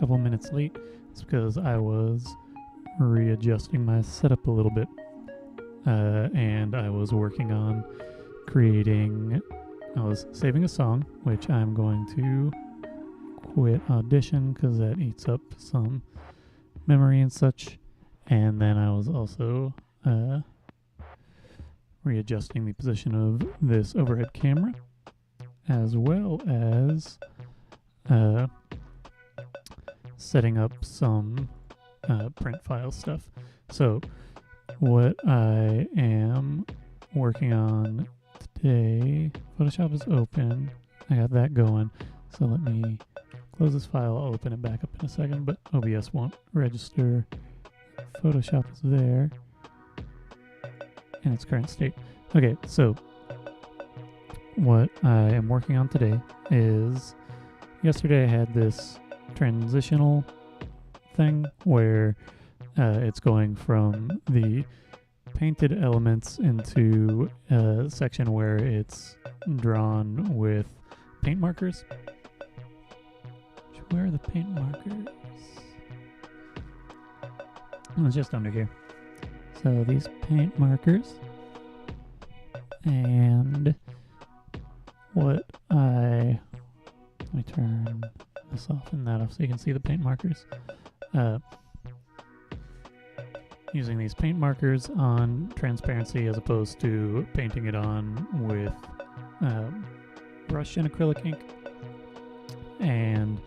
couple minutes late. It's because I was readjusting my setup a little bit. And I was working on I was saving a song, which I'm going to quit Audition because that eats up some memory and such. And then I was also readjusting the position of this overhead camera, as well as setting up some print file stuff. So what I am working on today, Photoshop is open. I got that going. So let me close this file. I'll open it back up in a second, but OBS won't register. Photoshop is there in its current state. Okay, so what I am working on today is, yesterday I had this transitional thing where it's going from the painted elements into a section where it's drawn with paint markers. Where are the paint markers? Oh, it's just under here. So these paint markers, and let me turn this off and that off so you can see the paint markers. Using these paint markers on transparency as opposed to painting it on with brush and acrylic ink. And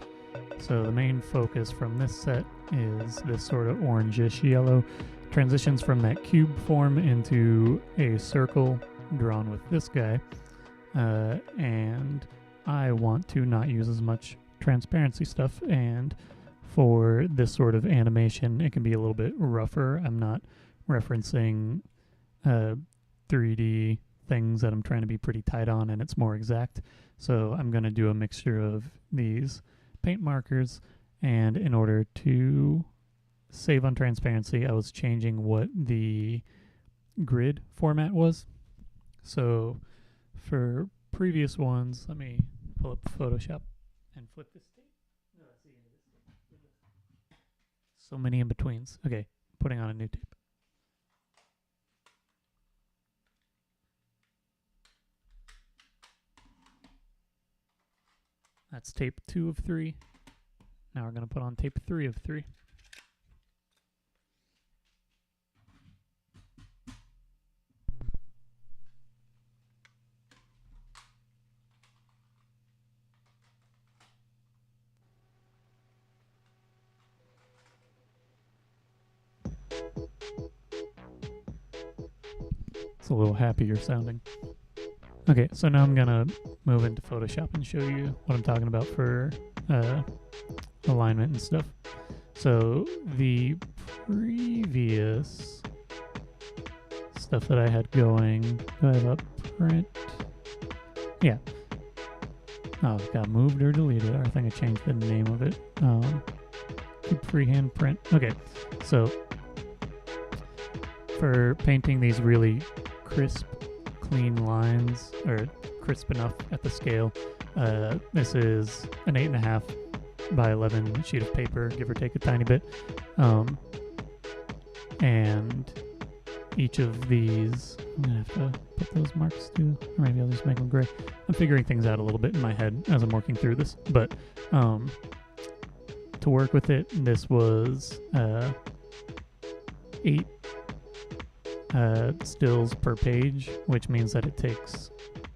so the main focus from this set is this sort of orangish yellow, transitions from that cube form into a circle drawn with this guy. And I want to not use as much transparency stuff, and for this sort of animation, it can be a little bit rougher. I'm not referencing 3D things that I'm trying to be pretty tight on, and it's more exact. So I'm going to do a mixture of these paint markers, and in order to save on transparency, I was changing what the grid format was. So for previous ones, let me pull up Photoshop and flip this tape. No, that's the end of this tape. So many in-betweens. Okay, putting on a new tape. That's tape 2 of 3. Now we're going to put on tape 3 of 3. It's a little happier sounding. Okay, so now I'm gonna move into Photoshop and show you what I'm talking about for alignment and stuff. So the previous stuff that I had going, do I have a print? Yeah. Oh, it got moved or deleted. I think I changed the name of it. Freehand print. Okay, so for painting these really crisp, clean lines, or crisp enough at the scale, this is an 8.5 by 11 sheet of paper, give or take a tiny bit. And each of these, I'm gonna have to put those marks too, or maybe I'll just make them gray. I'm figuring things out a little bit in my head as I'm working through this, but to work with it, this was 8 stills per page, which means that it takes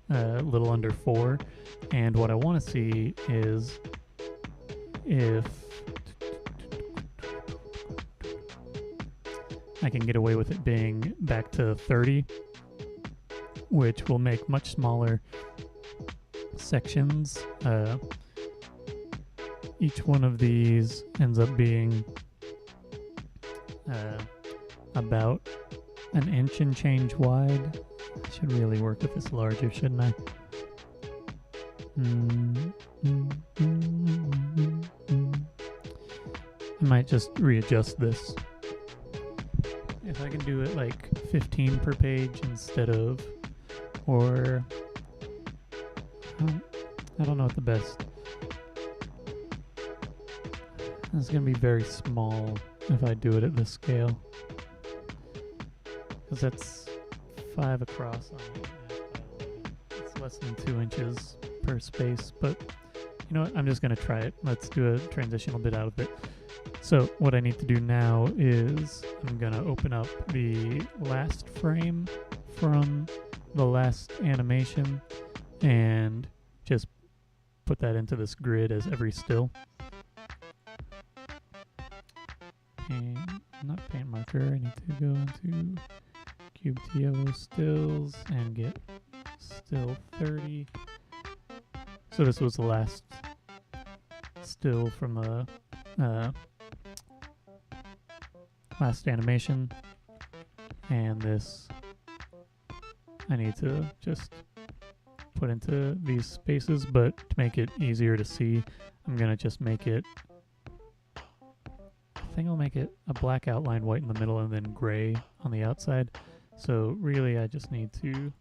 a little under 4. And what I want to see is if I can get away with it being back to 30, which will make much smaller sections. Each one of these ends up being about an inch and change wide. I should really work with this larger, shouldn't I? I might just readjust this. If I can do it like 15 per page instead of, or I don't know what the best. It's going to be very small if I do it at this scale. Because that's 5 across on 8.5 by 11. It's less than 2 inches per space, but you know what? I'm just going to try it. Let's do a transitional bit out of it. So what I need to do now is I'm going to open up the last frame from the last animation and just put that into this grid as every still. And not paint marker, I need to go into Cube TO stills and get still 30. So this was the last still from the last animation, and this I need to just put into these spaces, but to make it easier to see, I'm gonna just make it, I think I'll make it a black outline, white in the middle, and then gray on the outside. So really I just need to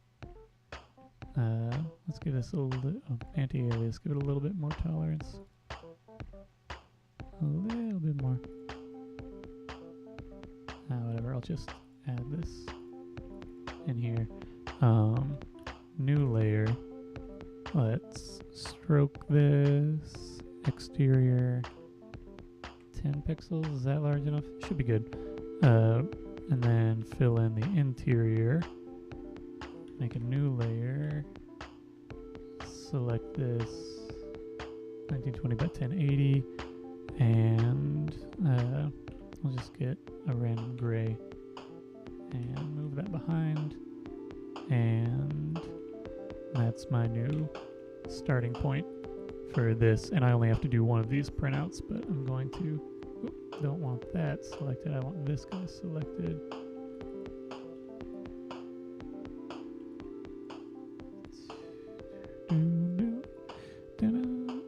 let's give this a little anti-alias, give it a little bit more tolerance, a little bit more. Whatever, I'll just add this in here. New layer. Let's stroke this exterior 10 pixels. Is that large enough? Should be good. And then fill in the interior. Make a new layer. Select this 1920 by 1080, and I'll just get a random gray and move that behind, and that's my new starting point for this. And I only have to do one of these printouts, but I'm going to, don't want that selected, I want this guy selected.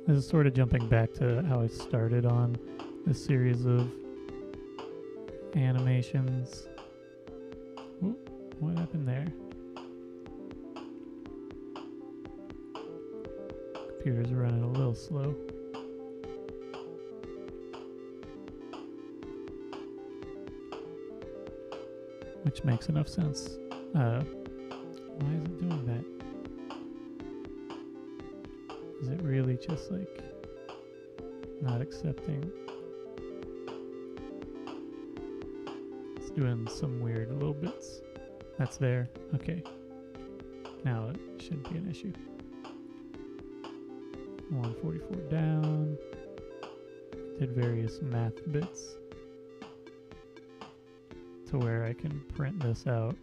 This is sort of jumping back to how I started on this series of animations. Ooh, what happened there? Computer's running a little slow. Which makes enough sense. Why is it doing that? Is it really just like not accepting? It's doing some weird little bits. That's there. Okay. Now it shouldn't be an issue. 144 down. Did various math bits to where I can print this out.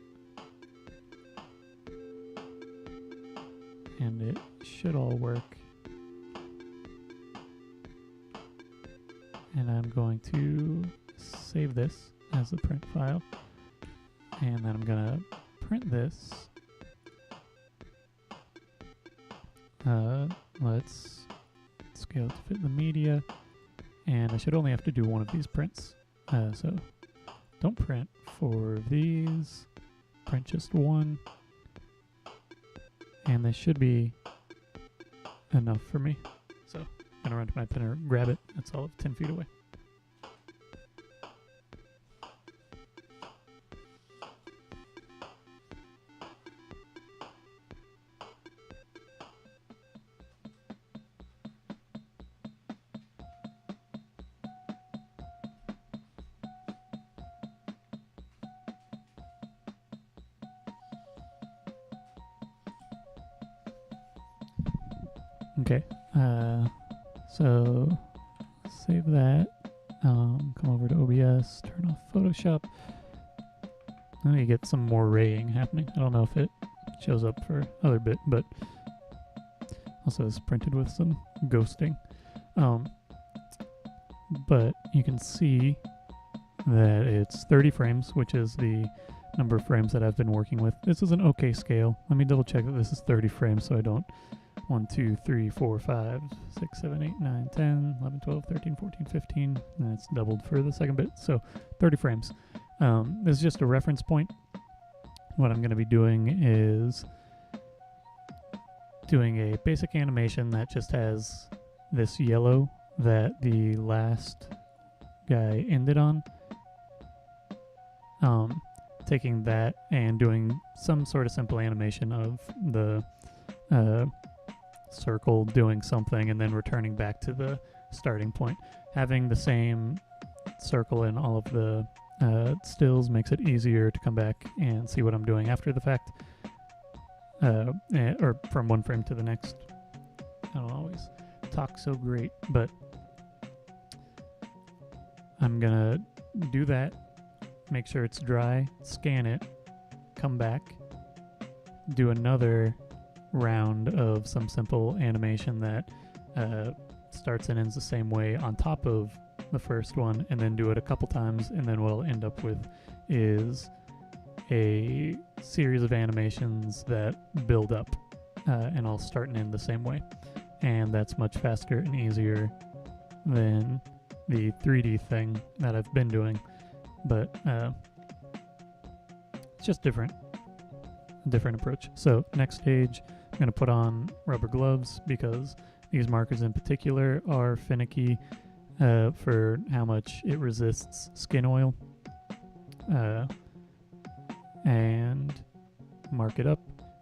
And it should all work. And I'm going to save this as a print file. And then I'm going to print this. Let's scale to fit the media. And I should only have to do one of these prints. So don't print 4 of these. Print just one. And this should be enough for me. So I'm going to run to my printer, grab it. That's all of 10 feet away. Okay, so save that, come over to OBS, turn off Photoshop. Now you get some more raying happening. I don't know if it shows up for other bit, but also it's printed with some ghosting. But you can see that it's 30 frames, which is the number of frames that I've been working with. This is an okay scale. Let me double check that this is 30 frames so I don't 1, 2, 3, 4, 5, 6, 7, 8, 9, 10, 11, 12, 13, 14, 15, and it's doubled for the second bit, so 30 frames. This is just a reference point. What I'm going to be doing is doing a basic animation that just has this yellow that the last guy ended on. Taking that and doing some sort of simple animation of the circle doing something and then returning back to the starting point. Having the same circle in all of the stills makes it easier to come back and see what I'm doing after the fact, or from one frame to the next. I don't always talk so great, but I'm gonna do that, make sure it's dry, scan it, come back, do another round of some simple animation that starts and ends the same way on top of the first one, and then do it a couple times, and then what I'll end up with is a series of animations that build up, and I'll start and end the same way. And that's much faster and easier than the 3D thing that I've been doing, but it's just different approach. So next stage, I'm going to put on rubber gloves because these markers in particular are finicky for how much it resists skin oil, and mark it up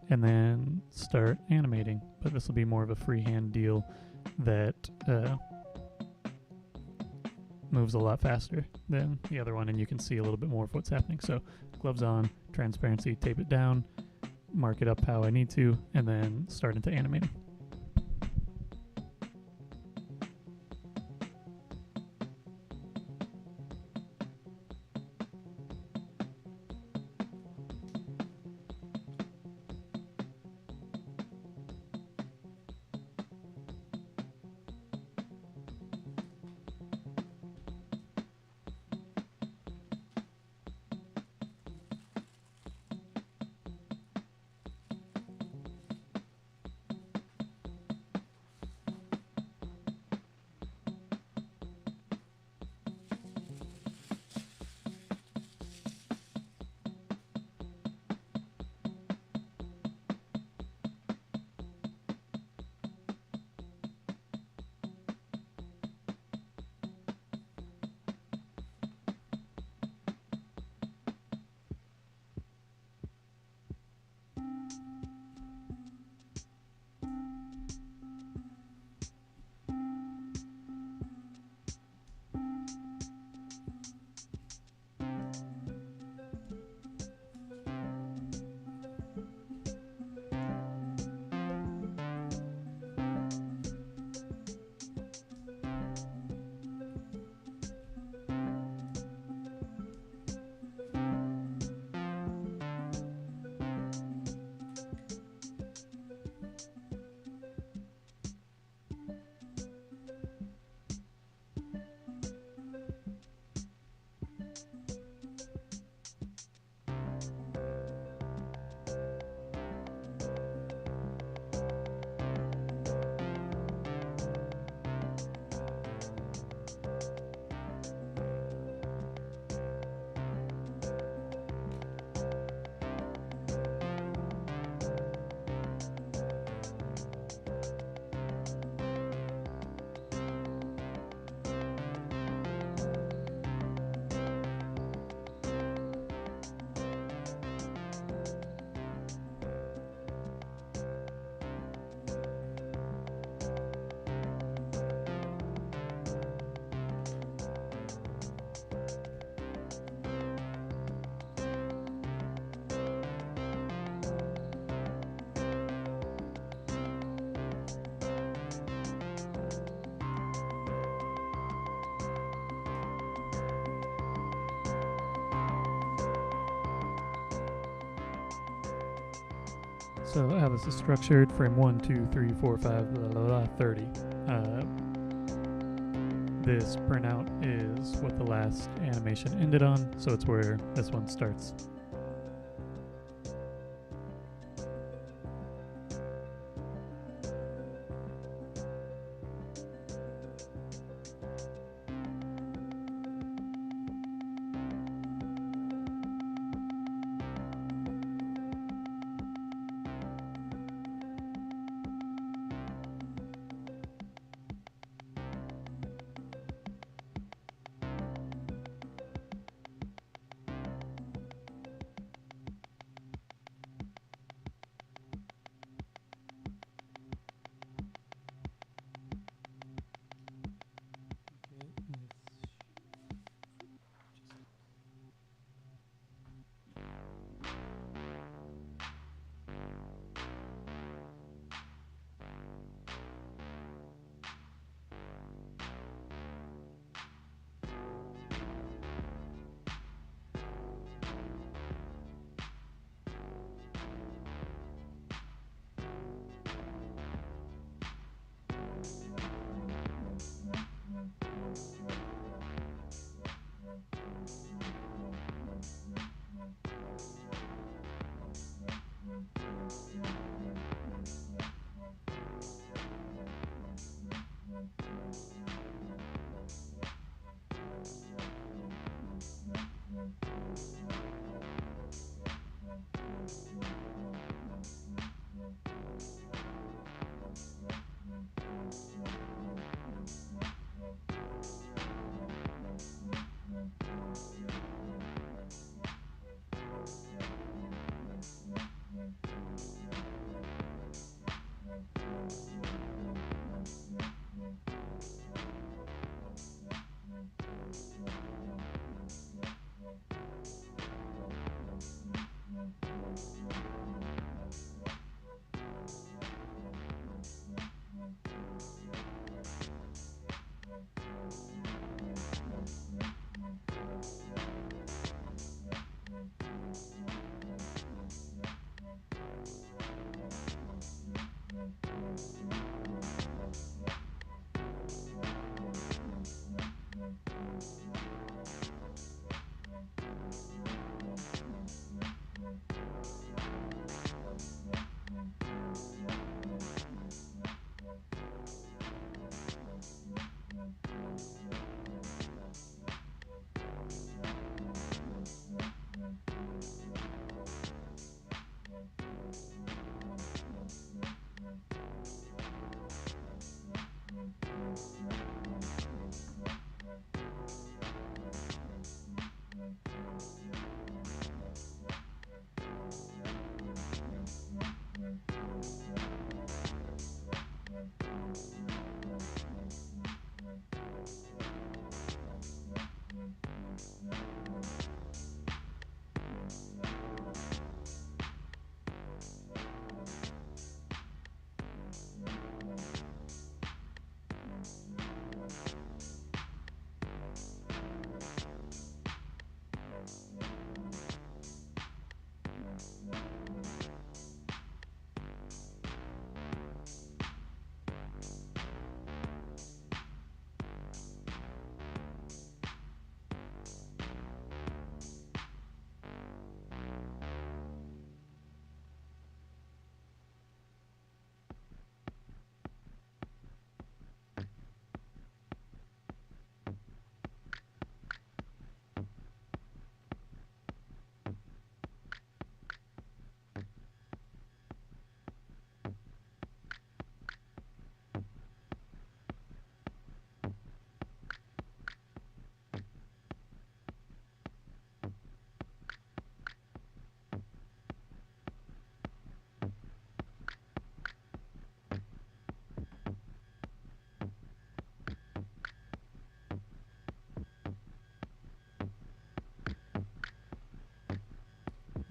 and then start animating. But this will be more of a freehand deal that moves a lot faster than the other one, and you can see a little bit more of what's happening. So gloves on, transparency, tape it down, mark it up how I need to, and then start into animating. So how this is structured: frame 1, 2, 3, 4, 5, blah, blah, blah, 30. This printout is what the last animation ended on, so it's where this one starts.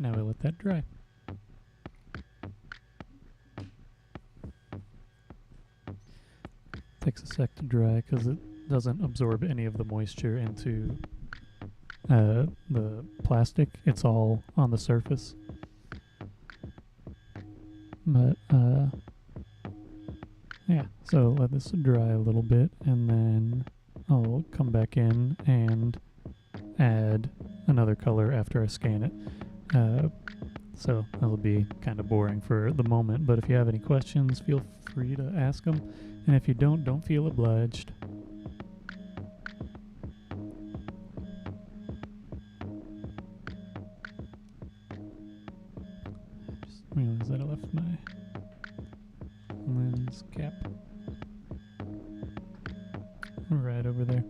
now I let that dry. Takes a sec to dry because it doesn't absorb any of the moisture into the plastic. It's all on the surface. But yeah, so let this dry a little bit, and then I'll come back in and add another color after I scan it. So that'll be kind of boring for the moment, but if you have any questions, feel free to ask them. And if you don't feel obliged. I just realized that I left my lens cap right over there.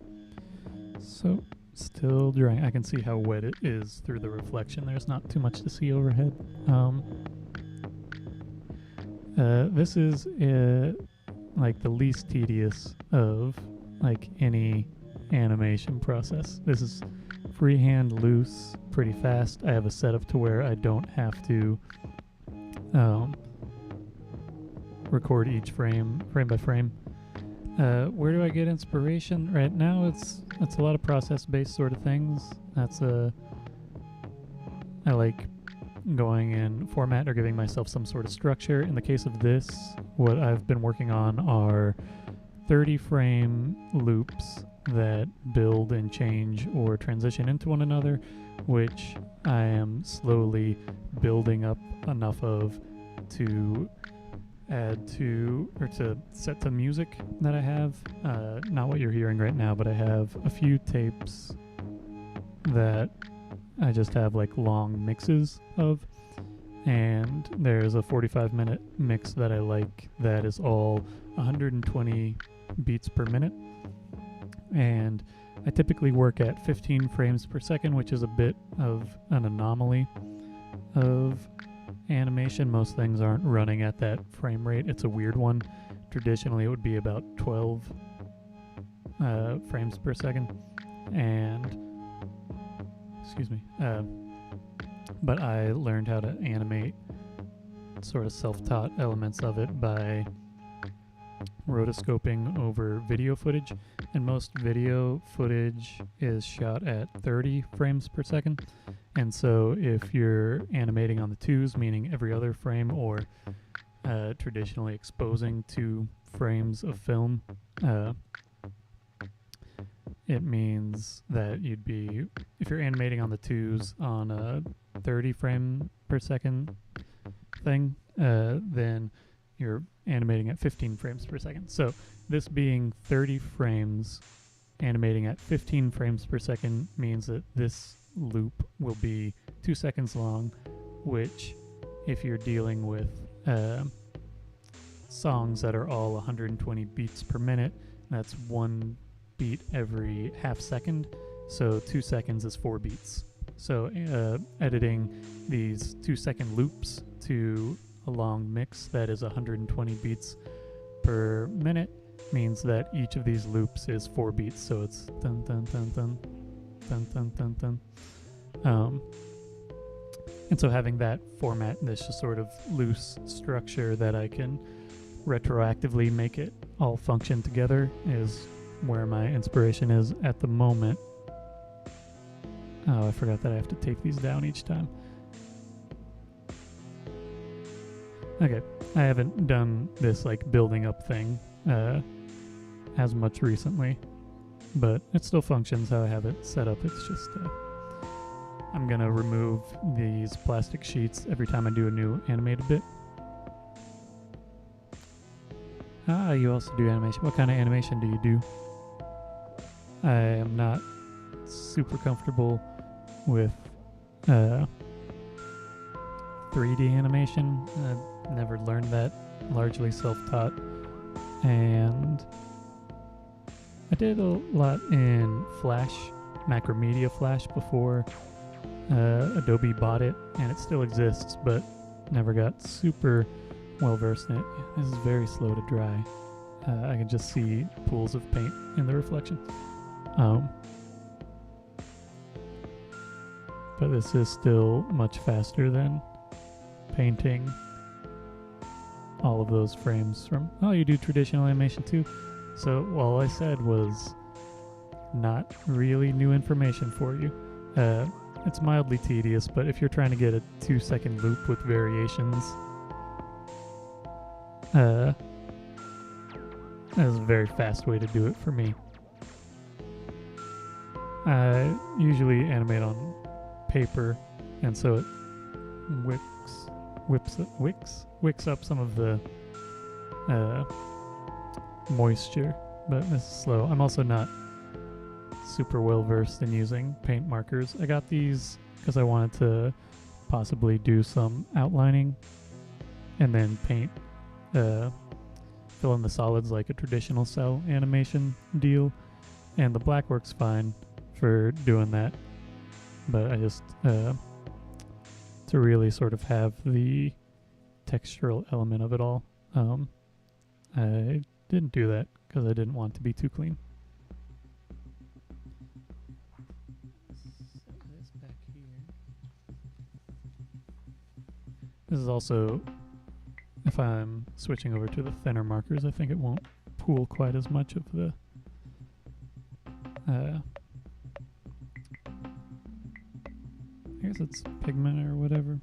So, still drying. I can see how wet it is through the reflection. There's not too much to see overhead. This is like the least tedious of like any animation process. This is freehand, loose, pretty fast. I have a setup to where I don't have to record each frame by frame. Where do I get inspiration? Right now it's a lot of process-based sort of things. I like going in format or giving myself some sort of structure. In the case of this, what I've been working on are 30 frame loops that build and change or transition into one another, which I am slowly building up enough of to add to, or to set to music that I have. Not what you're hearing right now, but I have a few tapes that I just have like long mixes of, and there's a 45-minute mix that I like that is all 120 beats per minute, and I typically work at 15 frames per second, which is a bit of an anomaly of animation. Most things aren't running at that frame rate. It's a weird one. Traditionally it would be about 12 frames per second, and but I learned how to animate sort of self-taught elements of it by rotoscoping over video footage, and most video footage is shot at 30 frames per second. And so if you're animating on the twos, meaning every other frame, or traditionally exposing 2 frames of film, it means that you'd be, if you're animating on the twos on a 30 frame per second thing, then you're animating at 15 frames per second. So this being 30 frames, animating at 15 frames per second means that this loop will be 2 seconds long, which if you're dealing with songs that are all 120 beats per minute, that's 1 beat every half second, so 2 seconds is 4 beats. So editing these 2-second loops to a long mix that is 120 beats per minute means that each of these loops is 4 beats, so it's dun dun dun dun dun dun dun dun. And so having that format, this just sort of loose structure that I can retroactively make it all function together, is where my inspiration is at the moment. Oh, I forgot that I have to tape these down each time. Okay, I haven't done this like building up thing as much recently, but it still functions how I have it set up. It's just I'm gonna remove these plastic sheets every time I do a new animated bit. Ah, you also do animation. What kind of animation do you do? I am not super comfortable with 3D animation. I've never learned that, largely self-taught, and I did a lot in Flash, Macromedia Flash, before Adobe bought it, and it still exists, but never got super well versed in it. This is very slow to dry. I can just see pools of paint in the reflection. but this is still much faster than painting all of those frames from, oh, you do traditional animation too? So all I said was not really new information for you. It's mildly tedious, but if you're trying to get a 2-second loop with variations, that is a very fast way to do it for me. I usually animate on paper, and so it wicks up some of the moisture, but this is slow. I'm also not super well versed in using paint markers. I got these because I wanted to possibly do some outlining and then paint, fill in the solids like a traditional cell animation deal, and the black works fine for doing that, but I just to really sort of have the textural element of it all, I didn't do that because I didn't want it to be too clean. This is also, if I'm switching over to the thinner markers, I think it won't pool quite as much of the I guess it's pigment or whatever.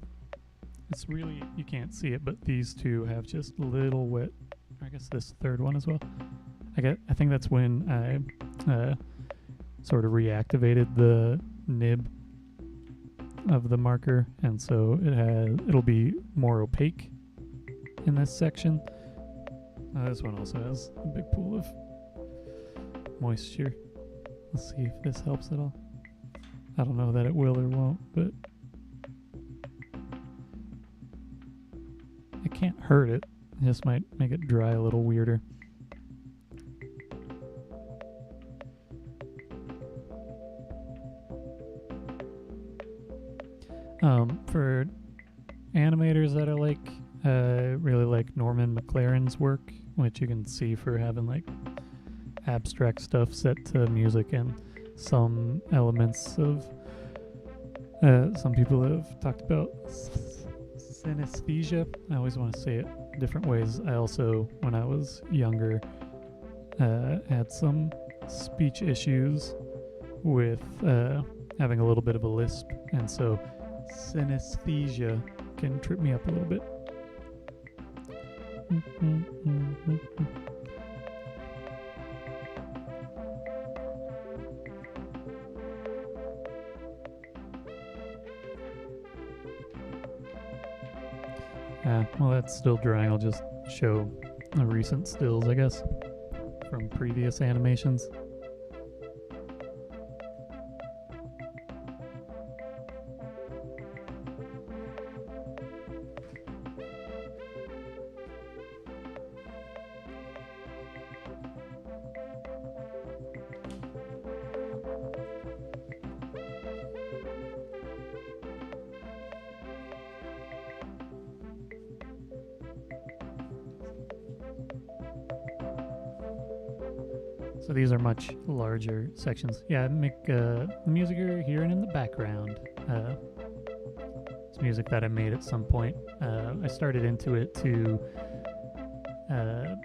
It's really, you can't see it, but these two have just little wet, I guess this third one as well. I think that's when I sort of reactivated the nib of the marker, and so it'll be more opaque in this section. This one also has a big pool of moisture. Let's see if this helps at all. I don't know that it will or won't, but it can't hurt it. It just might make it dry a little weirder. For animators that are like, really like Norman McLaren's work, which you can see for having like abstract stuff set to music and some elements of, some people have talked about synesthesia. I always want to say it different ways. I also, when I was younger, had some speech issues with having a little bit of a lisp, and so synesthesia can trip me up a little bit. Well, that's still drying. I'll just show the recent stills, I guess, from previous animations. So these are much larger sections. Yeah, make the music you're hearing in the background. It's music that I made at some point. I started into it to, I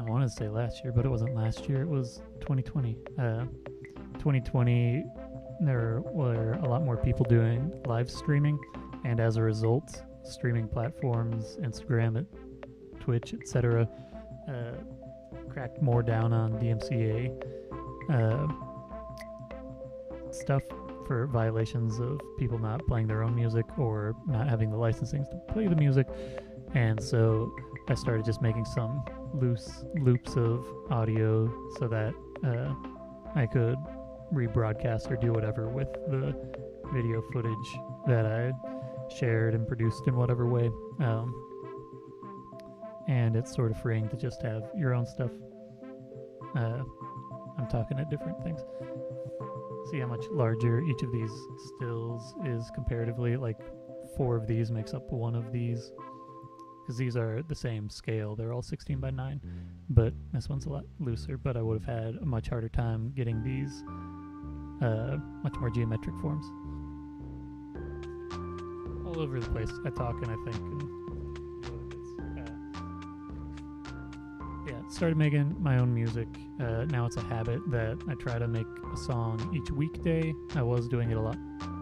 want to say last year, but it wasn't last year. It was 2020. 2020, there were a lot more people doing live streaming, and as a result, streaming platforms, Instagram, Twitch, etc., cracked more down on DMCA stuff for violations of people not playing their own music or not having the licensing to play the music. And so I started just making some loose loops of audio so that I could rebroadcast or do whatever with the video footage that I shared and produced in whatever way. And it's sort of freeing to just have your own stuff. I'm talking at different things. See how much larger each of these stills is comparatively. Like 4 of these makes up 1 of these, because these are the same scale. They're all 16 by 9, but this one's a lot looser. But I would have had a much harder time getting these much more geometric forms. all over the place. I talk and I think. And started making my own music. Now it's a habit that I try to make a song each weekday. I was doing it a lot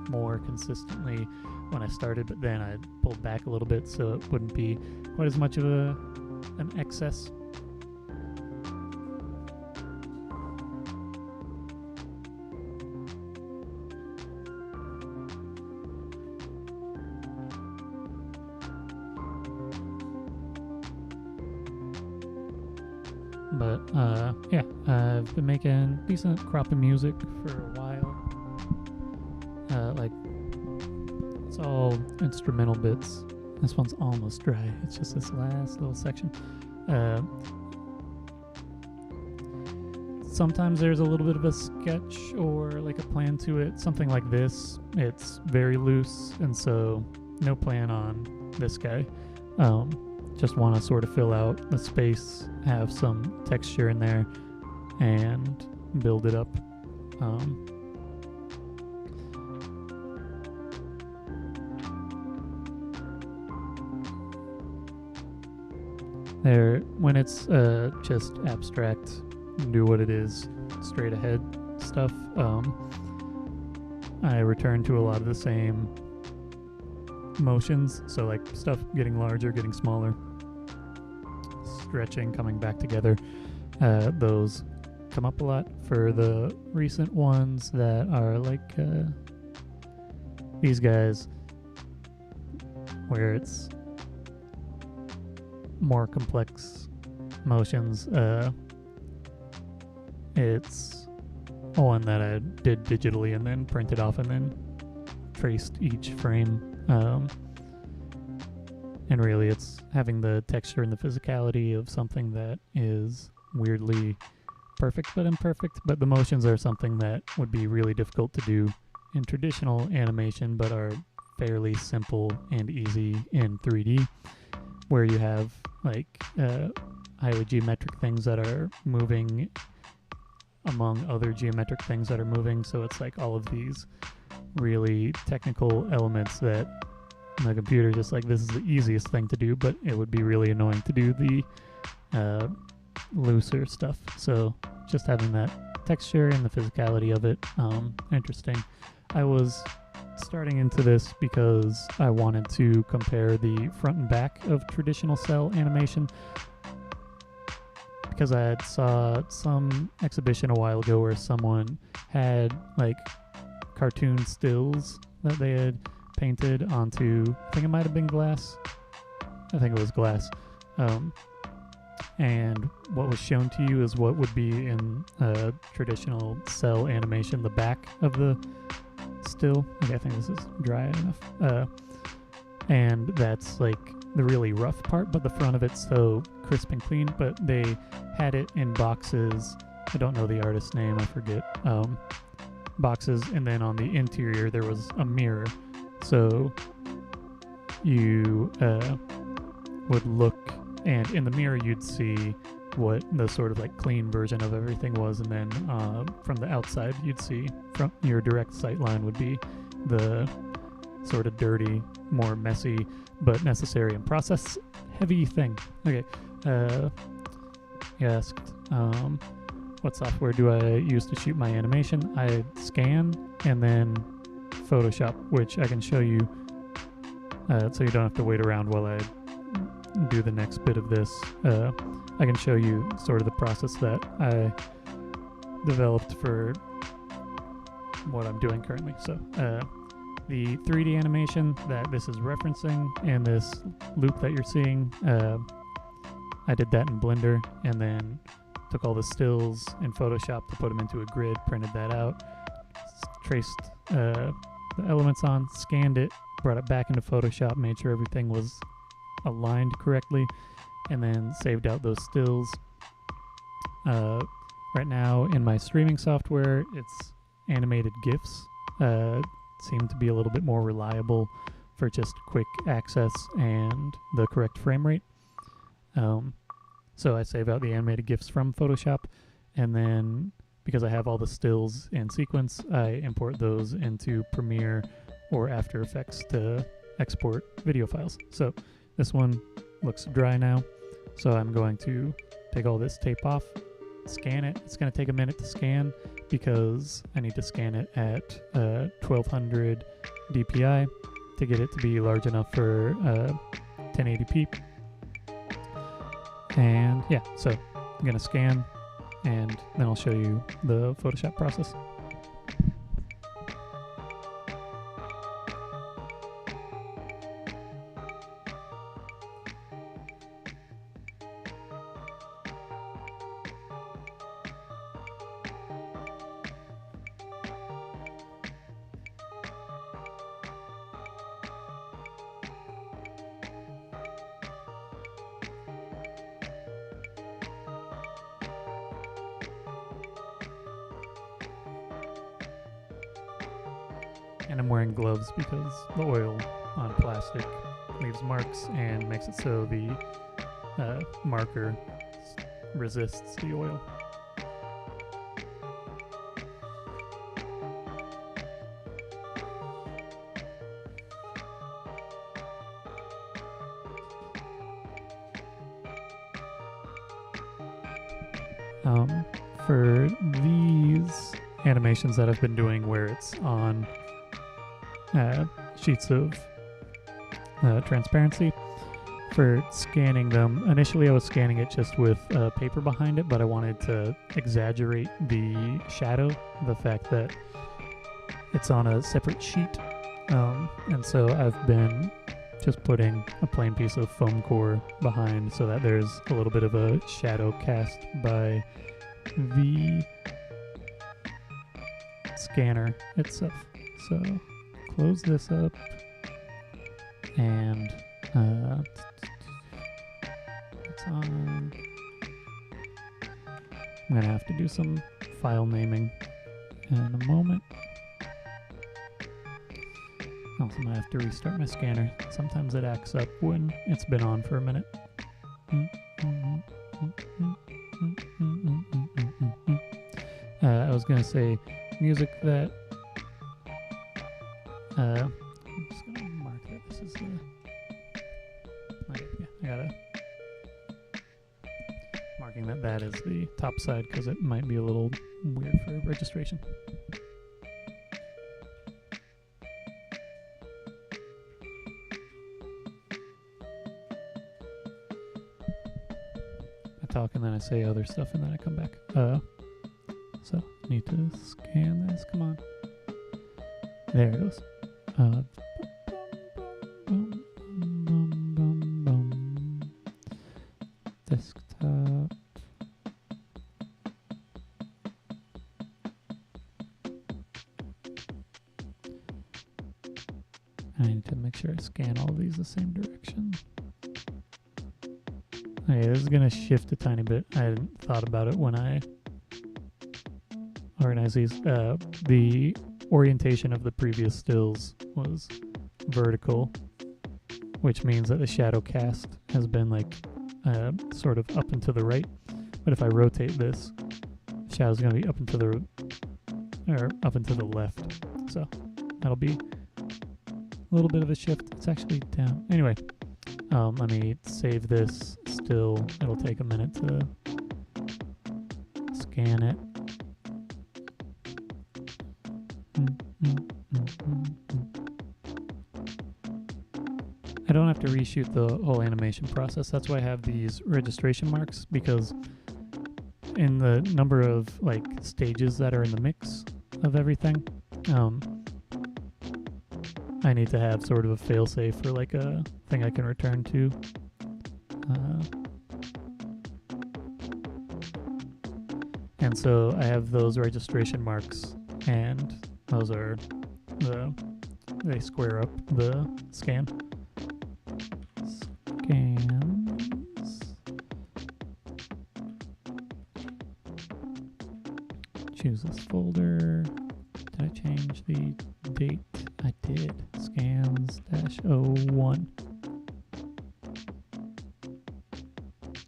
more consistently when I started, but then I pulled back a little bit so it wouldn't be quite as much of an excess. But I've been making decent crop of music for a while. It's all instrumental bits. This one's almost dry. It's just this last little section. Sometimes there's a little bit of a sketch or like a plan to it. Something like this. It's very loose, and so no plan on this guy. Just want to sort of fill out the space, have some texture in there, and build it up. When it's just abstract, do what it is, straight ahead stuff, I return to a lot of the same motions, so like stuff getting larger, getting smaller, stretching, coming back together. Those come up a lot. For the recent ones that are like these guys, where it's more complex motions, it's one that I did digitally and then printed off and then traced each frame. And really it's having the texture and the physicality of something that is weirdly perfect but imperfect, but the motions are something that would be really difficult to do in traditional animation but are fairly simple and easy in 3D, where you have like highly geometric things that are moving among other geometric things that are moving, so it's like all of these really technical elements that the computer just like, this is the easiest thing to do, but it would be really annoying to do the looser stuff. So just having that texture and the physicality of it, interesting. I was starting into this because I wanted to compare the front and back of traditional cell animation, because I had saw some exhibition a while ago where someone had like cartoon stills that they had painted onto, I think it might have been glass. I think it was glass. And what was shown to you is what would be in traditional cell animation, the back of the still. Okay, I think this is dry enough. And that's like the really rough part, but the front of it's so crisp and clean. But they had it in boxes. I don't know the artist's name, I forget. Boxes, and then on the interior there was a mirror. So you would look, and in the mirror you'd see what the sort of like clean version of everything was, and then from the outside you'd see, from your direct sight line would be the sort of dirty, more messy, but necessary and process heavy thing. Okay, you asked what software do I use to shoot my animation? I scan and then Photoshop, which I can show you so you don't have to wait around while I do the next bit of this. I can show you sort of the process that I developed for what I'm doing currently. So the 3D animation that this is referencing and this loop that you're seeing, I did that in Blender and then took all the stills in Photoshop to put them into a grid, printed that out, traced the elements on, scanned it, brought it back into Photoshop, made sure everything was aligned correctly, and then saved out those stills. Right now in my streaming software, it's animated GIFs. Seem to be a little bit more reliable for just quick access and the correct frame rate. So I save out the animated GIFs from Photoshop, and then because I have all the stills in sequence, I import those into Premiere or After Effects to export video files. So this one looks dry now. So I'm going to take all this tape off, scan it. It's going to take a minute to scan because I need to scan it at 1200 DPI to get it to be large enough for 1080p. And yeah, so I'm going to scan and then I'll show you the Photoshop process. And I'm wearing gloves because the oil on plastic leaves marks and makes it so the marker resists the oil. For these animations that I've been doing where it's on sheets of transparency, for scanning them, initially I was scanning it just with paper behind it, but I wanted to exaggerate the shadow, the fact that it's on a separate sheet, and so I've been just putting a plain piece of foam core behind so that there's a little bit of a shadow cast by the scanner itself. So close this up and it's on. I'm gonna have to do some file naming in a moment. Also, I have to restart my scanner. Sometimes it acts up when it's been on for a minute. I was gonna say music that I'm just gonna mark that this is the okay, yeah, I gotta marking that is the top side because it might be a little weird for registration. I talk and then I say other stuff and then I come back. So need to scan this. Come on. There it goes. Desktop. I need to make sure I scan all of these the same direction. Okay, this is going to shift a tiny bit. I hadn't thought about it when I organized these. The orientation of the previous stills was vertical, which means that the shadow cast has been like sort of up and to the right. But if I rotate this, the shadow's going to be up and to the up and to the left. So that'll be a little bit of a shift. It's actually down. Anyway, let me save this still. It'll take a minute to scan it. I don't have to reshoot the whole animation process. That's why I have these registration marks, because in the number of like stages that are in the mix of everything, I need to have sort of a fail-safe for like a thing I can return to. And so I have those registration marks, and those are they square up the scan. Scans. Choose this folder. Did I change the date? I did. Scans-01.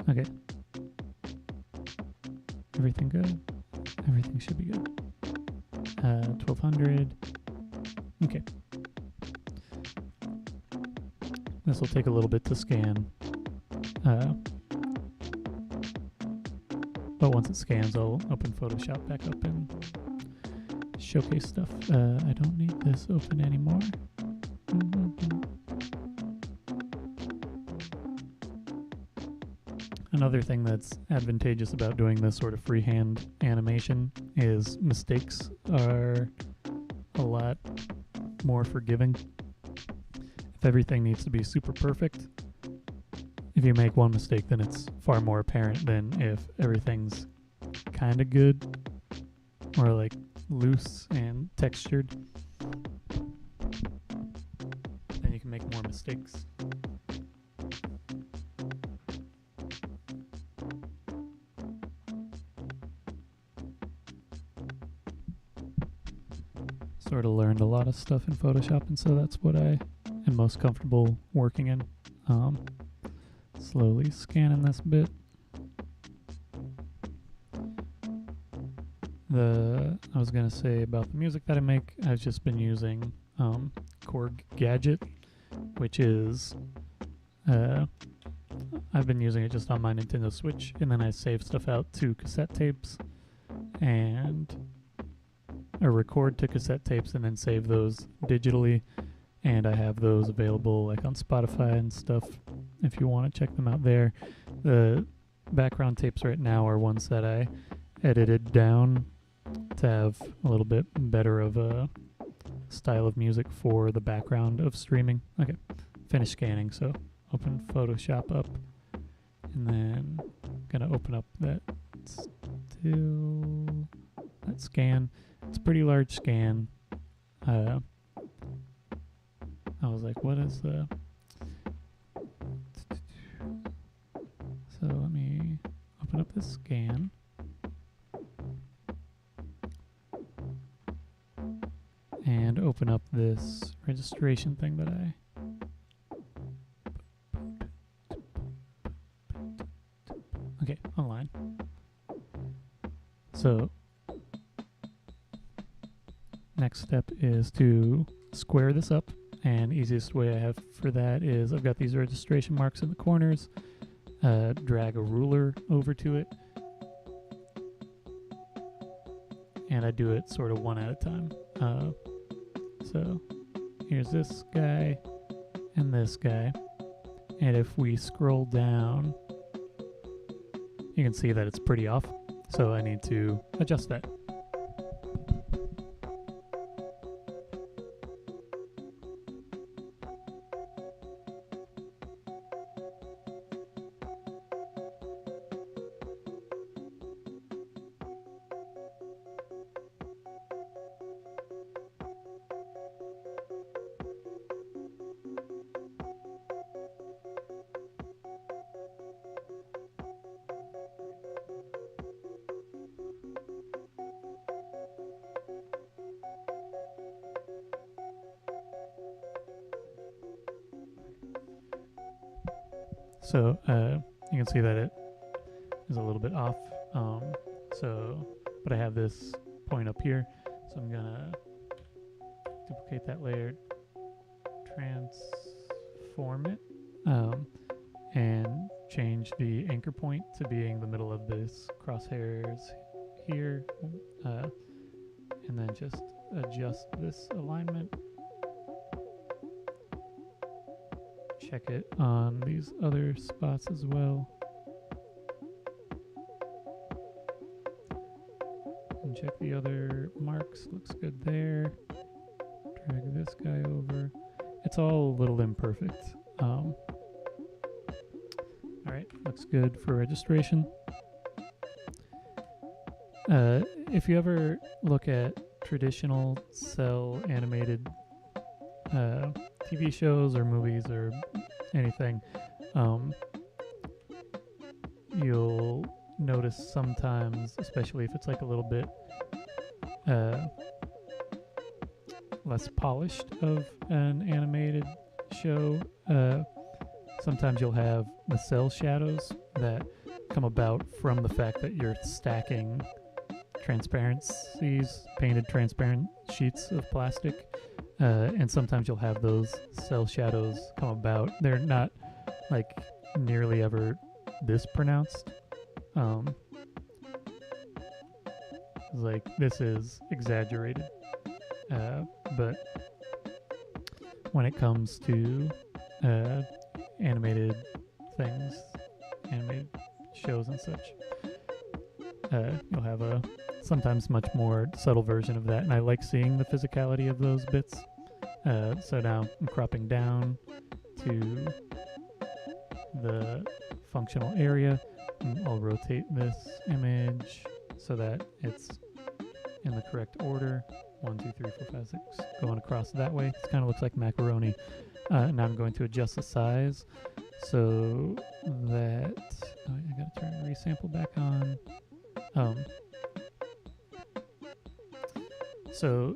Okay. Everything good? Everything should be good. 1200. Okay. this will take a little bit to scan. But once it scans, I'll open Photoshop back up and showcase stuff. I don't need this open anymore. Another thing that's advantageous about doing this sort of freehand animation is mistakes are a lot more forgiving. If everything needs to be super perfect, if you make one mistake, then it's far more apparent than if everything's kind of good or like loose and textured. Then you can make more mistakes. Sort of learned a lot of stuff in Photoshop, and so that's what I am most comfortable working in. Slowly scanning this bit. I was gonna say about the music that I make, I've just been using Korg Gadget, which is I've been using it just on my Nintendo Switch, and then I save stuff out to cassette tapes or record to cassette tapes and then save those digitally, and I have those available like on Spotify and stuff if you want to check them out there. The background tapes right now are ones that I edited down to have a little bit better of a style of music for the background of streaming. Okay, finish scanning, so open Photoshop up, and then gonna open up that scan. It's a pretty large scan. I was like, what is the... So let me open up this scan. And open up this registration thing that Okay, online. So next step is to square this up, and easiest way I have for that is I've got these registration marks in the corners. Drag a ruler over to it, and I do it sort of one at a time. So here's this guy and this guy, and if we scroll down, you can see that it's pretty off, so I need to adjust that. So you can see that it is a little bit off. But I have this point up here, so I'm gonna duplicate that layer, transform it, and change the anchor point to being the middle of this crosshairs here, and then just adjust this alignment. Check it on these other spots as well. And check the other marks, looks good there. Drag this guy over. It's all a little imperfect. Alright, looks good for registration. If you ever look at traditional cell animated TV shows or movies or anything, you'll notice sometimes, especially if it's like a little bit less polished of an animated show, sometimes you'll have the cell shadows that come about from the fact that you're stacking transparencies, painted transparent sheets of plastic and sometimes you'll have those cell shadows come about. They're not like nearly ever this pronounced. Like this is exaggerated, but when it comes to animated things, animated shows and such, you'll have a sometimes much more subtle version of that, and I like seeing the physicality of those bits. So now I'm cropping down to the functional area, and I'll rotate this image so that it's in the correct order. 1, 2, 3, 4, 5, 6, going across that way. This kind of looks like macaroni. Now I'm going to adjust the size so that I gotta turn resample back on. So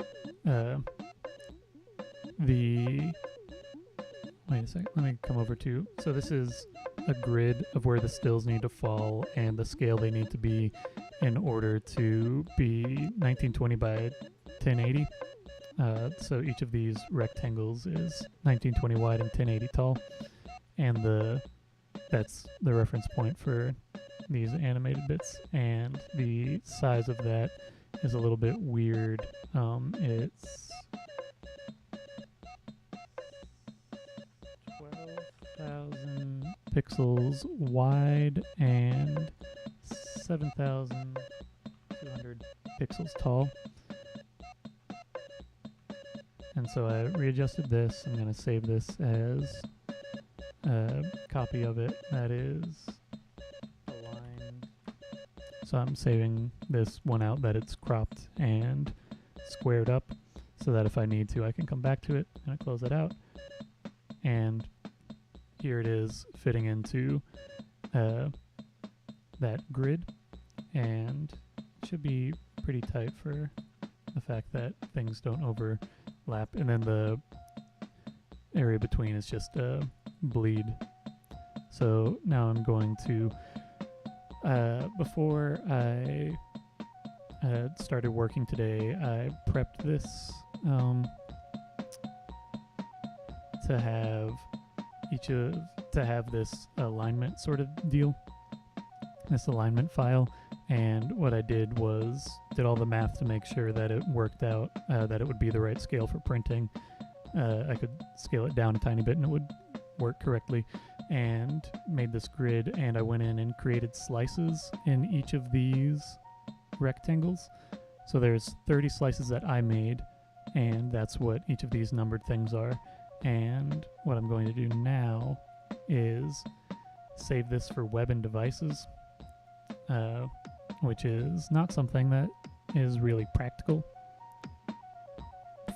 wait a second, let me come over to, so this is a grid of where the stills need to fall and the scale they need to be in order to be 1920 by 1080. So each of these rectangles is 1920 wide and 1080 tall, and that's the reference point for these animated bits, and the size of that is a little bit weird. It's 12,000 pixels wide and 7,200 pixels tall. And so I readjusted this. I'm going to save this as a copy of it that is aligned. So I'm saving this one out that it's cropped and squared up so that if I need to, I can come back to it. I'm going to close it out. And here it is fitting into that grid, and it should be pretty tight for the fact that things don't overlap, and then the area between is just a bleed. So now I'm going to before I started working today, I prepped this to have this alignment sort of deal, this alignment file. And what I did was did all the math to make sure that it worked out, that it would be the right scale for printing. I could scale it down a tiny bit and it would work correctly, and made this grid, and I went in and created slices in each of these rectangles. So there's 30 slices that I made, and that's what each of these numbered things are. And what I'm going to do now is save this for web and devices, which is not something that is really practical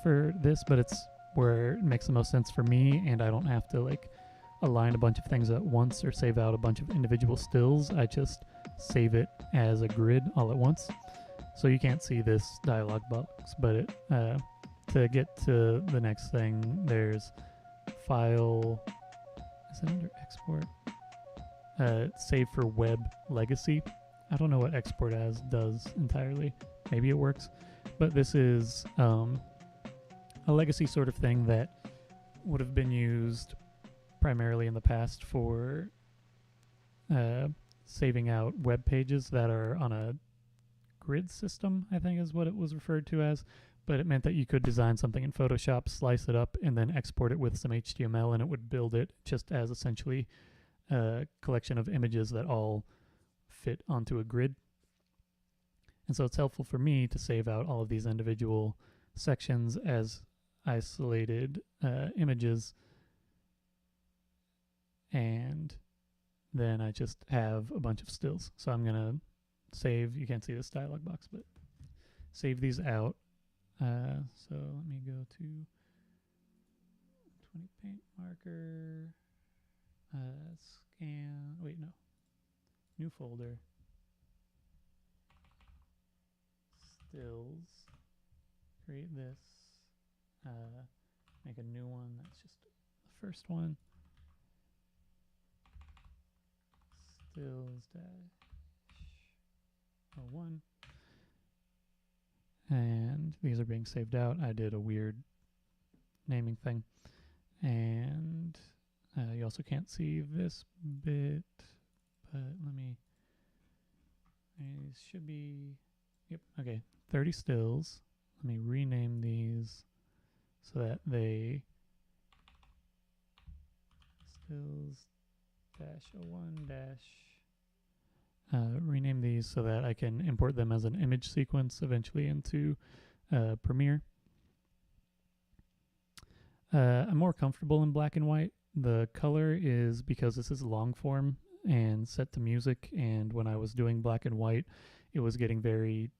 for this, but it's where it makes the most sense for me, and I don't have to like align a bunch of things at once or save out a bunch of individual stills. I just save it as a grid all at once. So you can't see this dialog box, but it, to get to the next thing, there's file, is it under export? Save for web legacy. I don't know what export as does entirely. Maybe it works, but this is a legacy sort of thing that would have been used primarily in the past for saving out web pages that are on a grid system, I think is what it was referred to as. But it meant that you could design something in Photoshop, slice it up, and then export it with some HTML, and it would build it just as essentially a collection of images that all fit onto a grid. And so it's helpful for me to save out all of these individual sections as isolated images, and then I just have a bunch of stills. So I'm gonna save, you can't see this dialog box, but save these out. So let me go to 20 paint marker, scan, wait, no, new folder, stills, create this, make a new one, that's just the first one, stills dash 01. And these are being saved out. I did a weird naming thing. And you also can't see this bit, but let me, these should be, yep, okay, 30 stills. Let me rename these so that they, stills dash 01 dash, rename these so that I can import them as an image sequence eventually into Premiere. I'm more comfortable in black and white. The color is because this is long form and set to music, and when I was doing black and white, it was getting very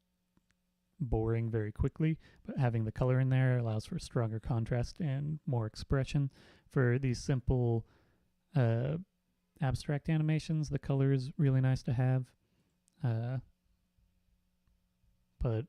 boring very quickly, but having the color in there allows for stronger contrast and more expression. For these simple abstract animations, the color is really nice to have, but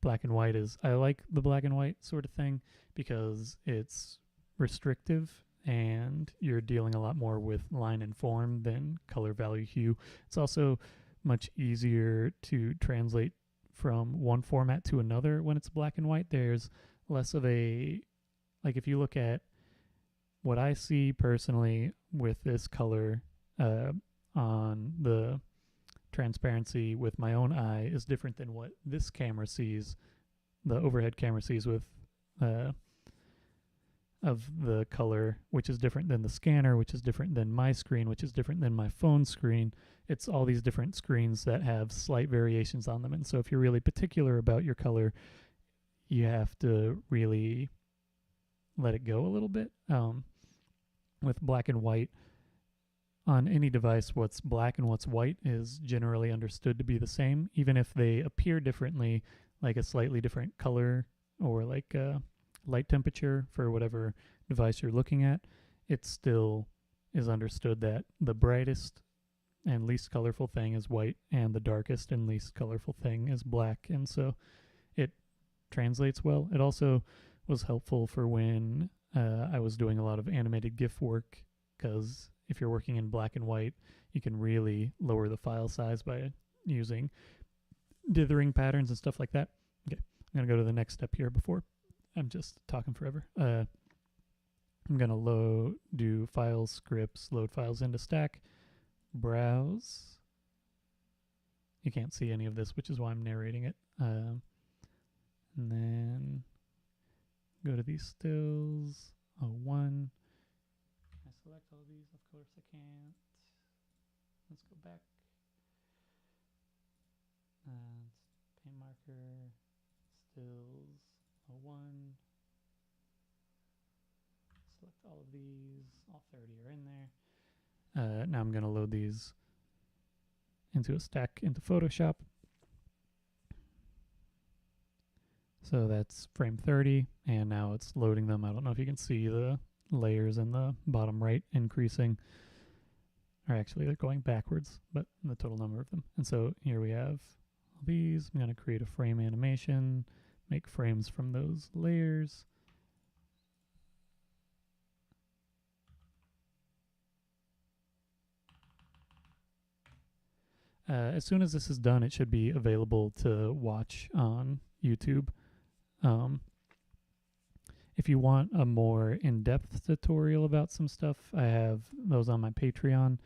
black and white is, I like the black and white sort of thing because it's restrictive and you're dealing a lot more with line and form than color, value, hue. It's also much easier to translate from one format to another when it's black and white. There's less of a, like if you look at what I see personally with this color on the transparency with my own eye is different than what this camera sees, the overhead camera sees with of the color, which is different than the scanner, which is different than my screen, which is different than my phone screen. It's all these different screens that have slight variations on them. And so if you're really particular about your color, you have to really let it go a little bit. With black and white, on any device, what's black and what's white is generally understood to be the same, even if they appear differently, like a slightly different color or like light temperature for whatever device you're looking at. It still is understood that the brightest and least colorful thing is white and the darkest and least colorful thing is black, and so it translates well. It also was helpful for when I was doing a lot of animated GIF work, because if you're working in black and white, you can really lower the file size by using dithering patterns and stuff like that. Okay, I'm going to go to the next step here before I'm just talking forever. I'm going to do files, scripts, load files into stack, browse. You can't see any of this, which is why I'm narrating it. And then go to these stills, 01. I select all of these, of course I can't. Let's go back. Paint marker, stills, 01. Select all of these, all 30 are in there. Now I'm going to load these into a stack into Photoshop. So that's frame 30, and now it's loading them. I don't know if you can see the layers in the bottom right increasing, or actually they're going backwards, but the total number of them. And so here we have all these. I'm going to create a frame animation, make frames from those layers. As soon as this is done, it should be available to watch on YouTube. If you want a more in-depth tutorial about some stuff, I have those on my Patreon.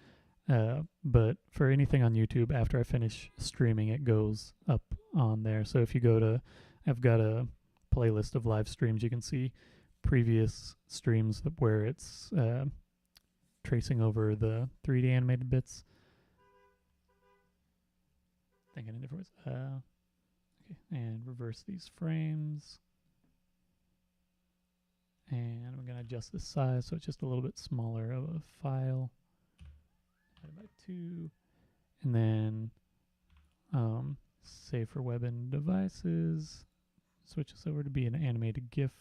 But for anything on YouTube, after I finish streaming, it goes up on there. So if you go to, I've got a playlist of live streams. You can see previous streams where it's tracing over the 3D animated bits. Thinking in different ways. Okay, and reverse these frames. And I'm going to adjust the size so it's just a little bit smaller of a file. Divided by 2. And then save for web and devices. Switch this over to be an animated GIF,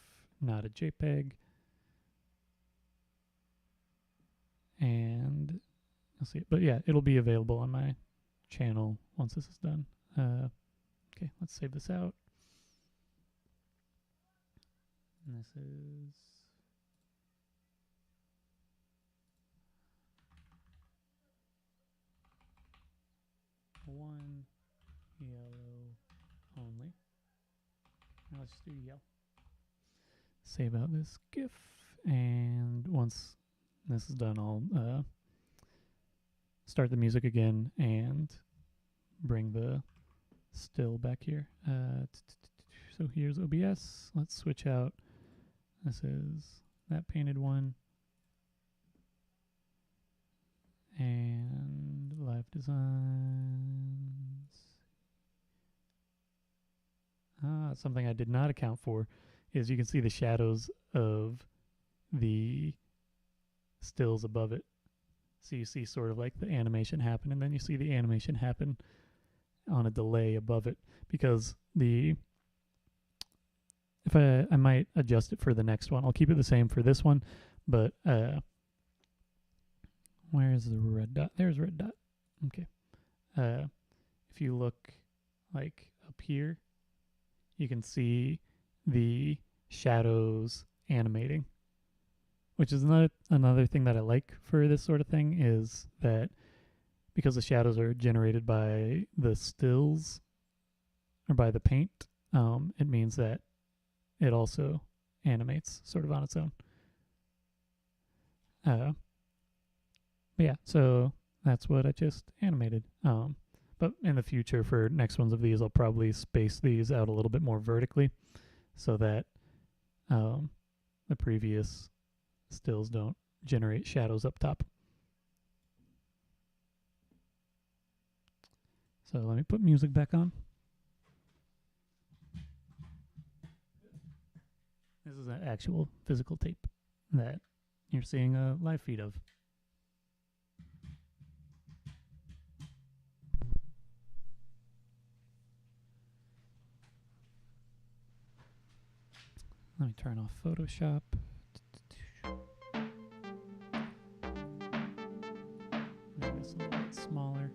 not a JPEG. And you'll see it. But yeah, it'll be available on my channel once this is done. Okay, let's save this out. And this is one yellow only. Now let's just do yellow. save out this GIF, and once this is done, I'll start the music again and bring the still back here. So here's OBS. Let's switch out. This is that painted one. And live designs. Something I did not account for is you can see the shadows of the stills above it. So you see sort of like the animation happen, and then you see the animation happen on a delay above it, because if I might adjust it for the next one. I'll keep it the same for this one, but where's the red dot? There's red dot. Okay. If you look like up here, you can see the shadows animating, which is another thing that I like for this sort of thing, is that because the shadows are generated by the stills or by the paint, it means that it also animates sort of on its own. But yeah, so that's what I just animated. But in the future, for next ones of these, I'll probably space these out a little bit more vertically so that the previous stills don't generate shadows up top. So let me put music back on. This is an actual physical tape that you're seeing a live feed of. Let me turn off Photoshop. Make this a little bit smaller.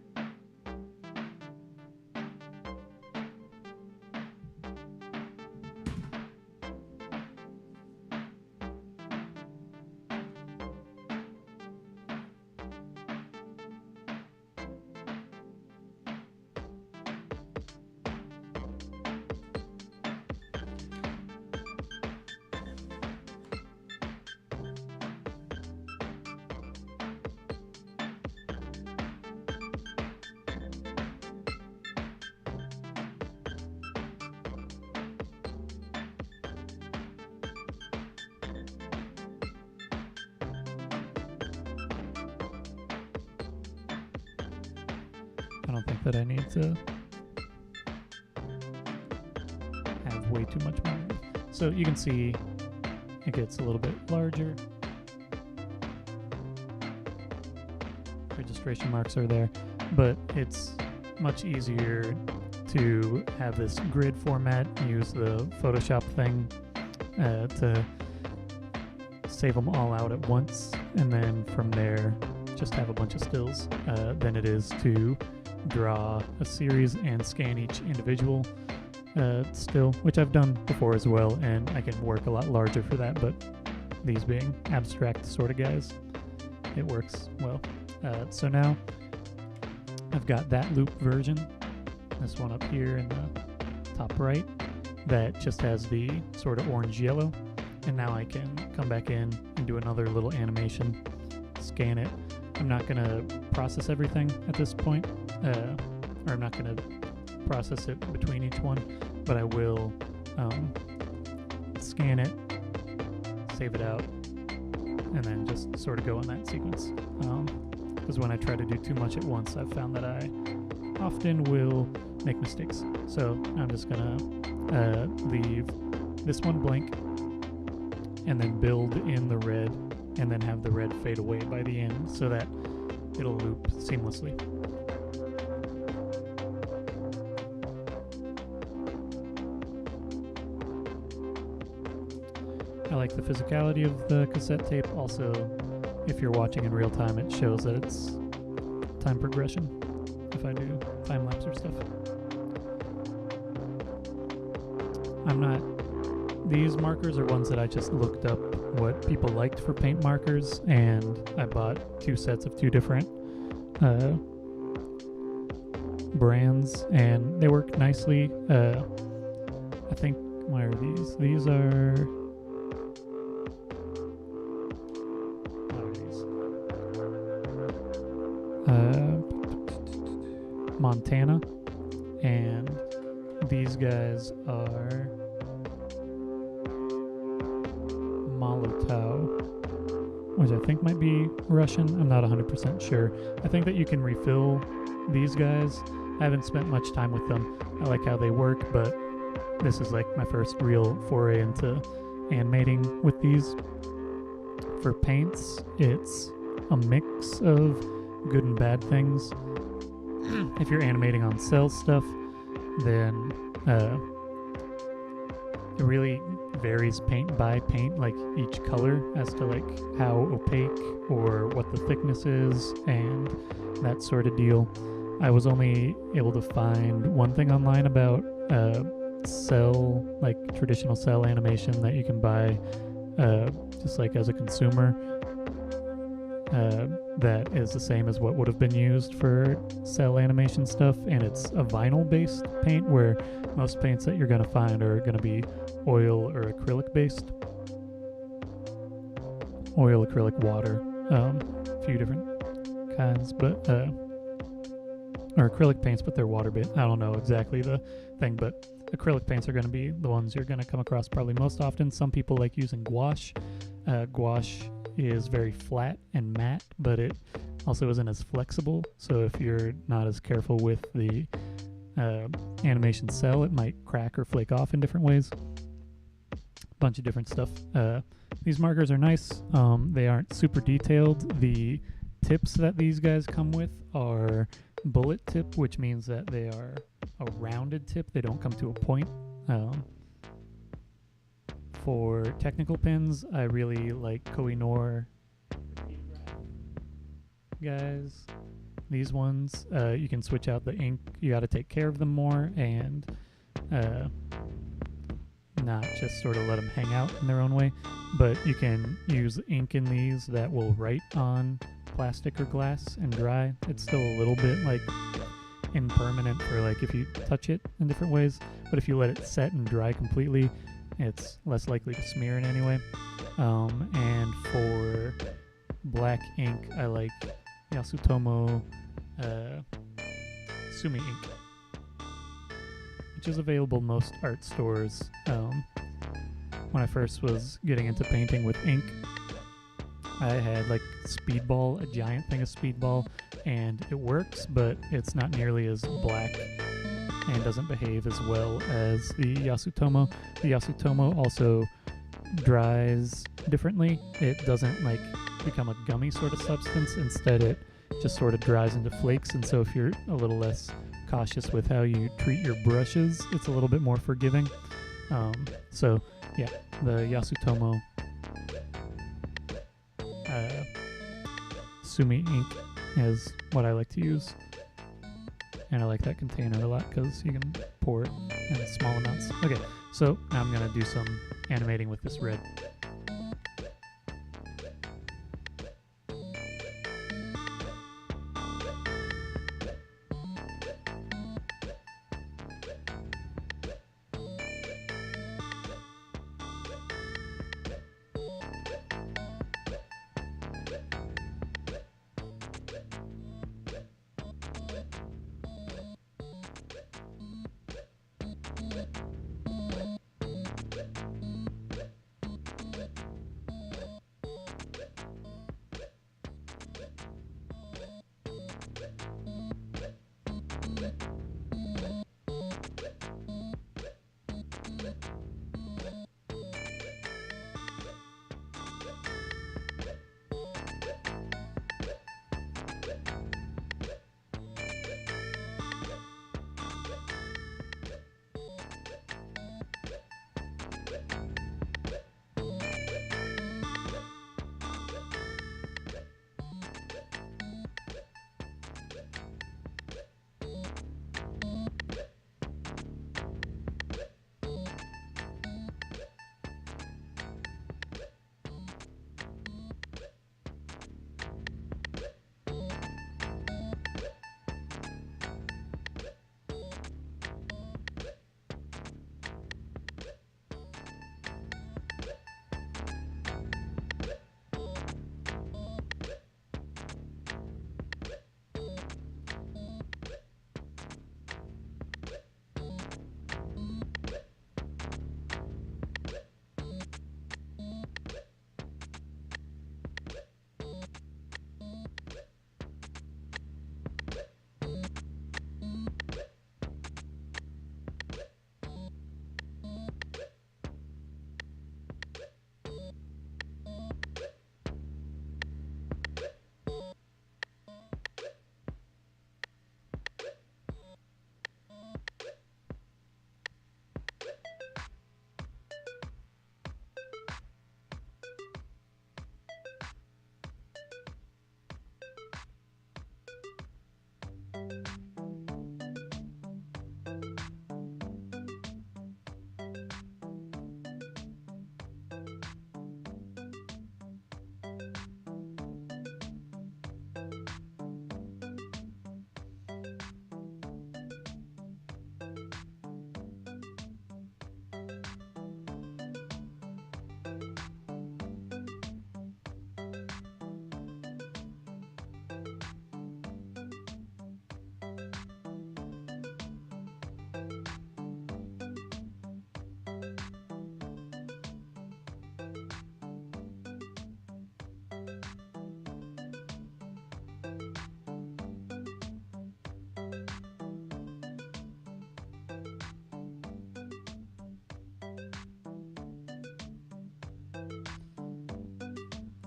I don't think that I need to have way too much more. So you can see it gets a little bit larger. Registration marks are there, but it's much easier to have this grid format, use the Photoshop thing to save them all out at once, and then from there just have a bunch of stills, than it is to draw a series and scan each individual still, which I've done before as well, and I can work a lot larger for that, but these being abstract sort of guys, it works well. So now I've got that loop version, this one up here in the top right, that just has the sort of orange yellow, and now I can come back in and do another little animation, scan it. I'm not going to process everything at this point, or I'm not going to process it between each one, but I will scan it, save it out, and then just sort of go in that sequence. Because when I try to do too much at once, I've found that I often will make mistakes. So I'm just going to leave this one blank, and then build in the red, and then have the red fade away by the end so that it'll loop seamlessly. I like the physicality of the cassette tape. Also, if you're watching in real time, it shows that it's time progression if I do time lapse or stuff. These markers are ones that I just looked up what people liked for paint markers, and I bought 2 sets of 2 different brands, and they work nicely. I think, where are these? These are Montana, and these guys are Molotov, which I think might be Russian. I'm not 100% sure. I think that you can refill these guys. I haven't spent much time with them. I like how they work, but this is like my first real foray into animating with these. For paints, it's a mix of good and bad things. If you're animating on cell stuff, then it really varies paint by paint, like each color as to like how opaque or what the thickness is and that sort of deal. I was only able to find one thing online about cell, like traditional cell animation that you can buy just like as a consumer, that is the same as what would have been used for cell animation stuff, and it's a vinyl based paint, where most paints that you're going to find are going to be oil or acrylic based. Oil, acrylic, water, a few different kinds, but or acrylic paints, but they're water based. I don't know exactly the thing, but acrylic paints are going to be the ones you're going to come across probably most often. Some people like using gouache. Gouache is very flat and matte, but it also isn't as flexible. So if you're not as careful with the animation cell, it might crack or flake off in different ways. Bunch of different stuff. These markers are nice. They aren't super detailed. The tips that these guys come with are bullet tip, which means that they are a rounded tip. They don't come to a point. For technical pens, I really like Koh-i-Noor guys. These ones, you can switch out the ink. You got to take care of them more and not just sort of let them hang out in their own way. But you can use ink in these that will write on plastic or glass and dry. It's still a little bit like impermanent for like if you touch it in different ways, but if you let it set and dry completely, it's less likely to smear in any way. And for black ink, I like Yasutomo Sumi ink, which is available most art stores. When I first was getting into painting with ink, I had like Speedball, a giant thing of Speedball, and it works, but it's not nearly as black and doesn't behave as well as the Yasutomo. The Yasutomo also dries differently. It doesn't like become a gummy sort of substance. Instead, it just sort of dries into flakes, and so if you're a little less cautious with how you treat your brushes, it's a little bit more forgiving. So yeah, the Yasutomo Sumi ink is what I like to use. And I like that container a lot because you can pour it in small amounts. Okay, so now I'm going to do some animating with this red.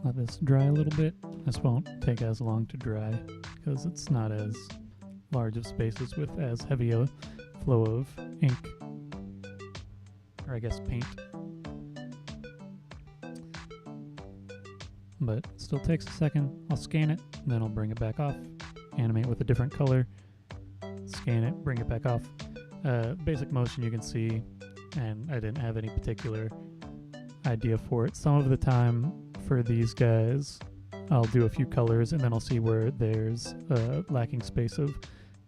let this dry a little bit. This won't take as long to dry because it's not as large of spaces with as heavy a flow of ink, or I guess paint. But it still takes a second. I'll scan it, then I'll bring it back off, animate with a different color, scan it, bring it back off. Basic motion you can see, and I didn't have any particular idea for it. Some of the time for these guys, I'll do a few colors and then I'll see where there's lacking space of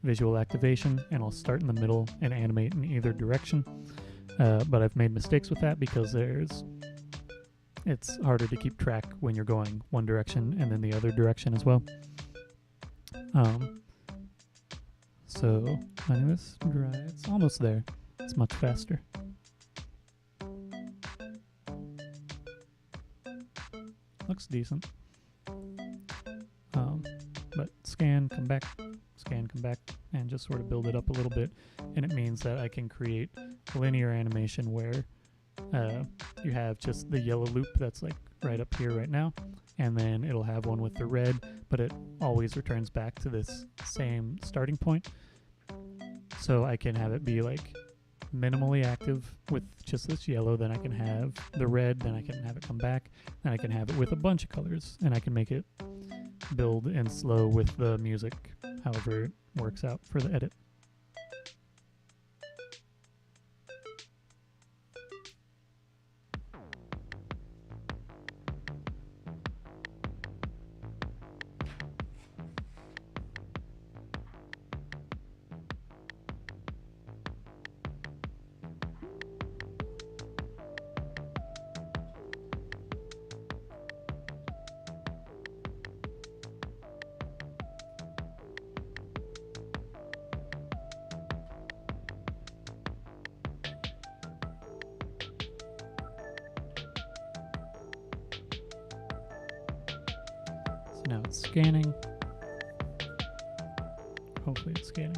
visual activation, and I'll start in the middle and animate in either direction. But I've made mistakes with that because it's harder to keep track when you're going one direction and then the other direction as well. So letting this dry, it's almost there. It's much faster. Looks decent. But scan, come back, and just sort of build it up a little bit. And it means that I can create a linear animation where you have just the yellow loop that's like right up here right now, and then it'll have one with the red, but it always returns back to this same starting point. So I can have it be like minimally active with just this yellow, then I can have the red, then I can have it come back, then I can have it with a bunch of colors, and I can make it build and slow with the music, however it works out for the edit. Now it's scanning. Hopefully it's scanning.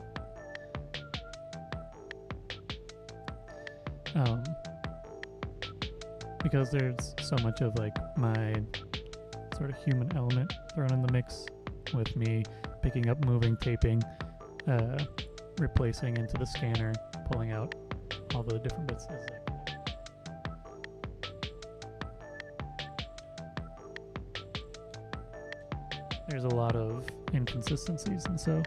Because there's so much of like my sort of human element thrown in the mix with me picking up, moving, taping, replacing into the scanner, pulling out all the different bits. There's a lot of inconsistencies, and so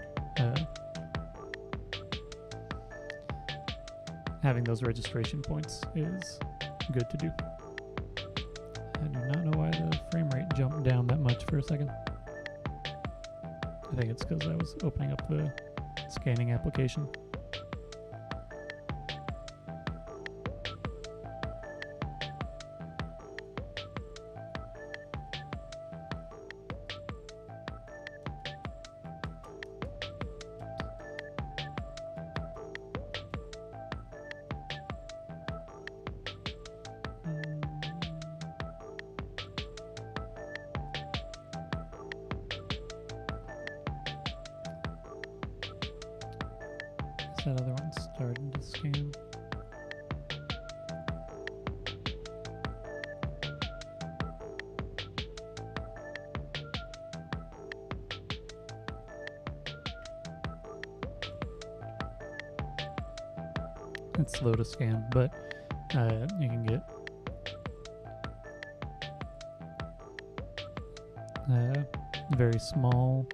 having those registration points is good to do. I do not know why the frame rate jumped down that much for a second. I think it's because I was opening up the scanning application. That other one's starting to scan. It's slow to scan, but you can get very small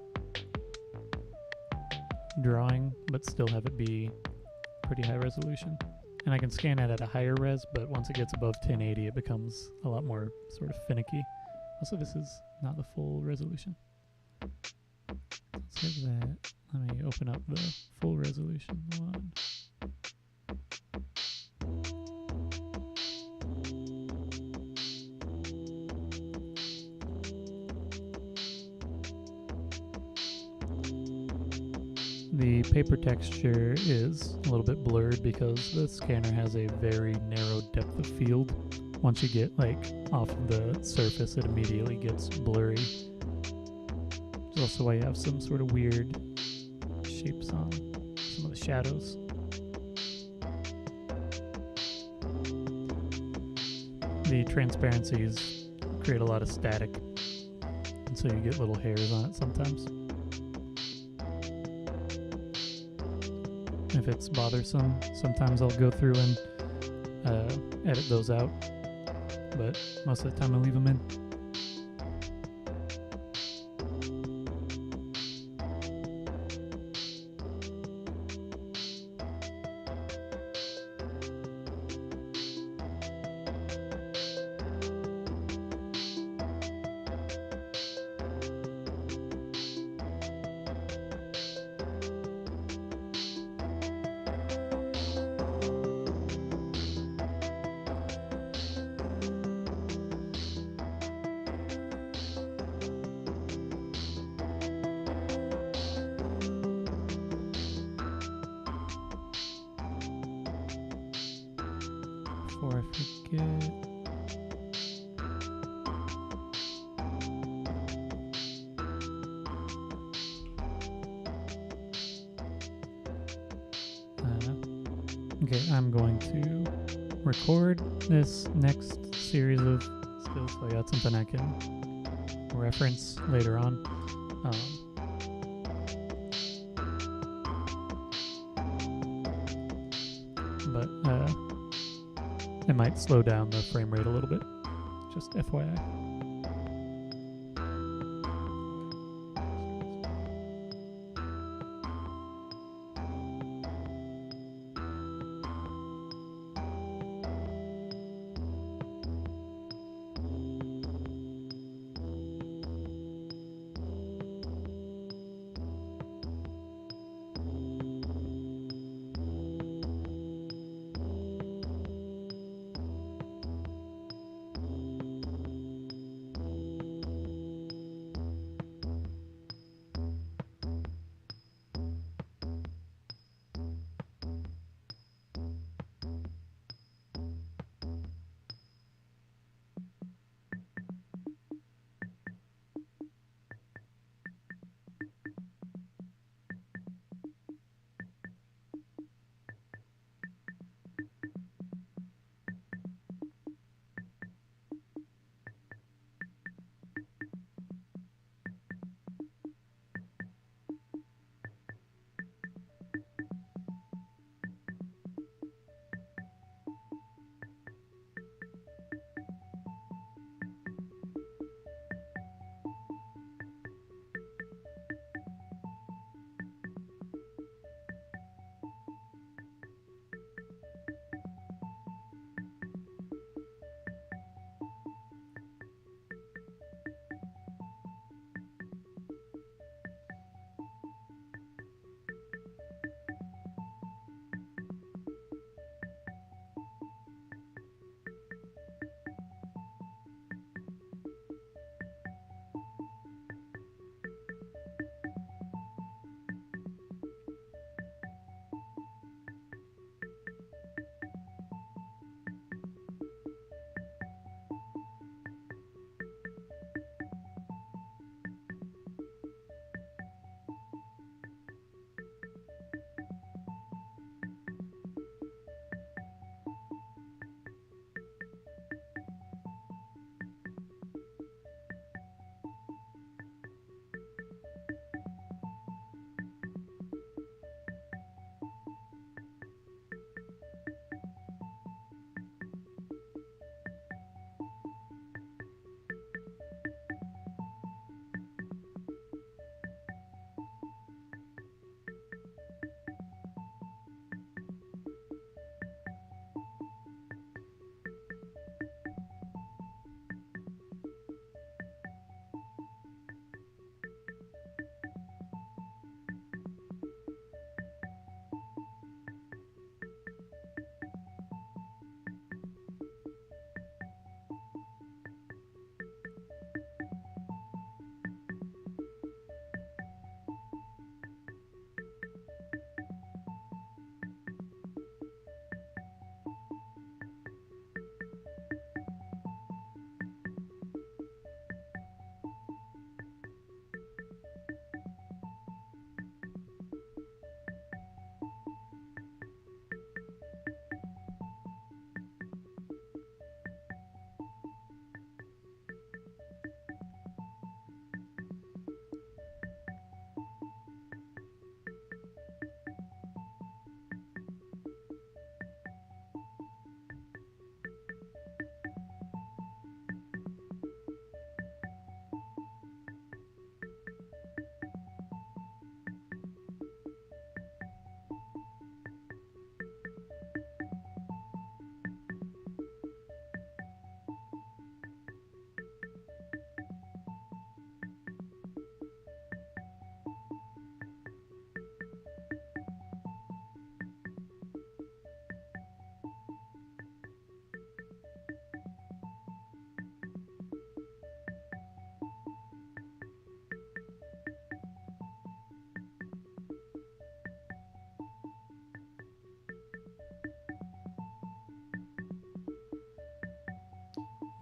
drawing, but still have it be pretty high resolution. And I can scan it at a higher res, but once it gets above 1080, it becomes a lot more sort of finicky. Also, this is not the full resolution. Let's save that. Let me open up the full resolution one. The paper texture is a little bit blurred because the scanner has a very narrow depth of field. Once you get like off of the surface, it immediately gets blurry. It's also why you have some sort of weird shapes on some of the shadows. The transparencies create a lot of static so you get little hairs on it sometimes. If it's bothersome, sometimes I'll go through and edit those out, but most of the time I leave them in. Before I forget, okay, I'm going to record this next series of skills so I got something I can reference later on. But it might slow down the frame rate a little bit, just FYI.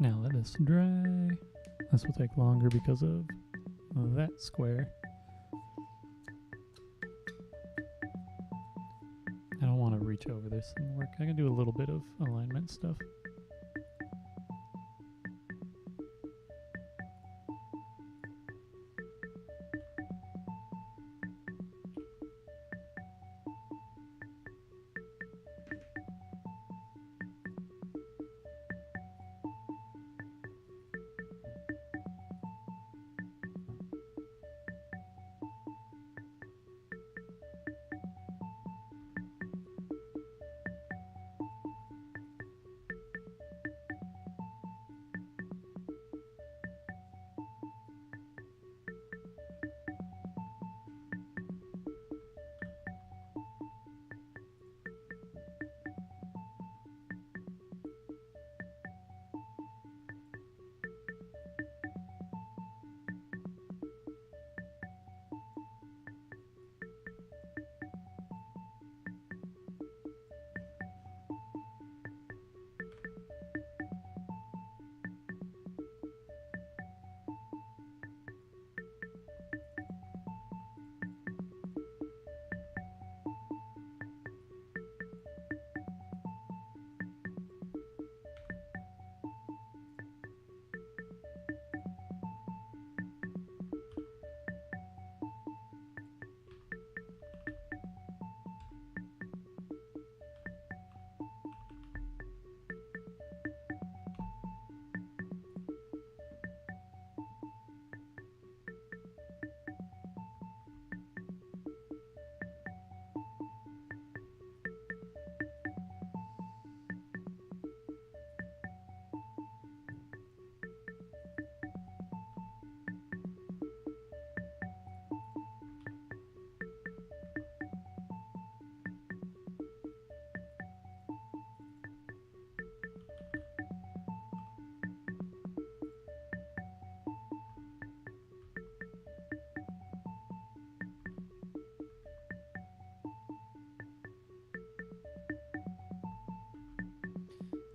Now let this dry. This will take longer because of that square. I don't want to reach over this and work. I can do a little bit of alignment stuff.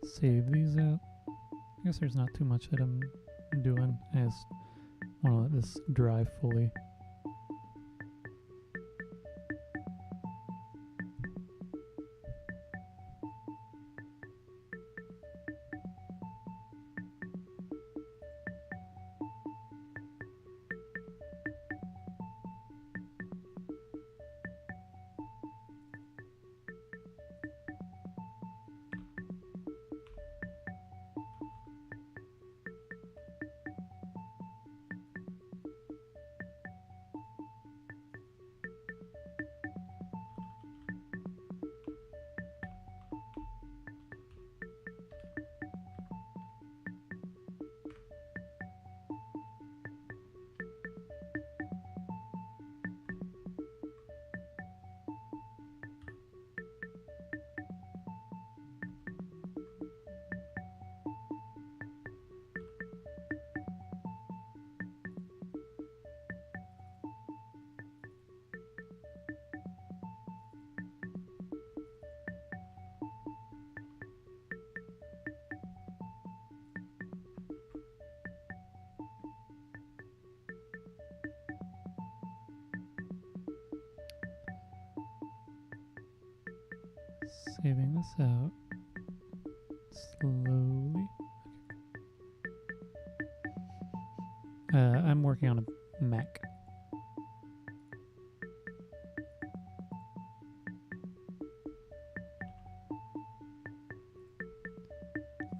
Save these out. I guess there's not too much that I'm doing. I just want to let this dry fully. Saving this out slowly. I'm working on a Mac.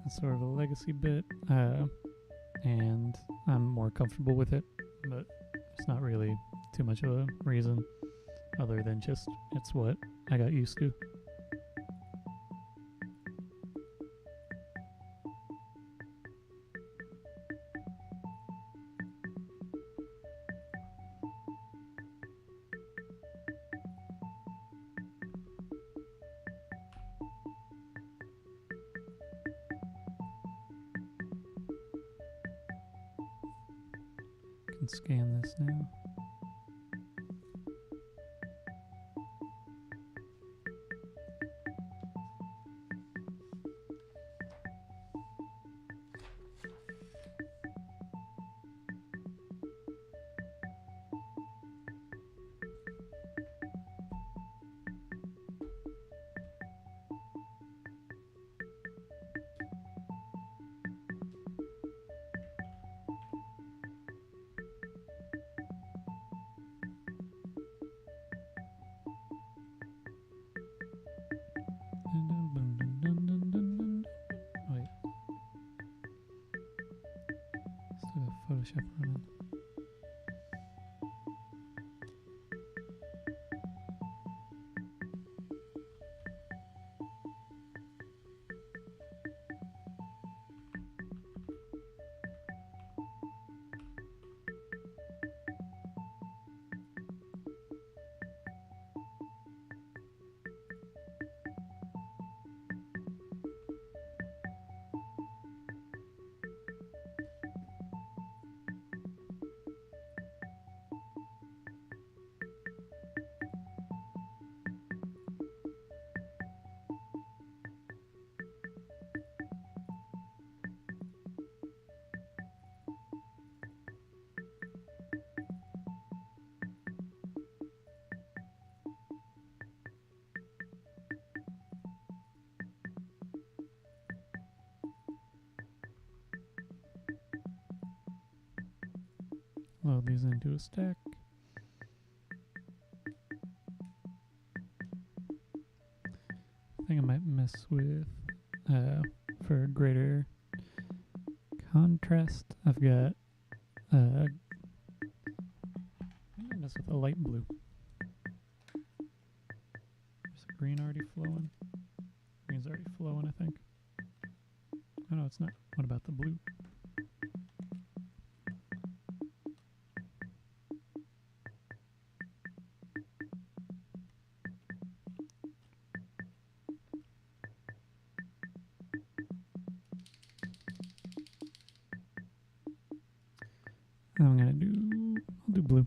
It's sort of a legacy bit, and I'm more comfortable with it, but it's not really too much of a reason other than just it's what I got used to. Can scan this now. Photoshop running. Load these into a stack. I think I might mess with, for greater contrast, I've got, I might mess with a light blue. Is the green already flowing? Green's already flowing, I think. Oh no, it's not. What about the blue? I'll do blue.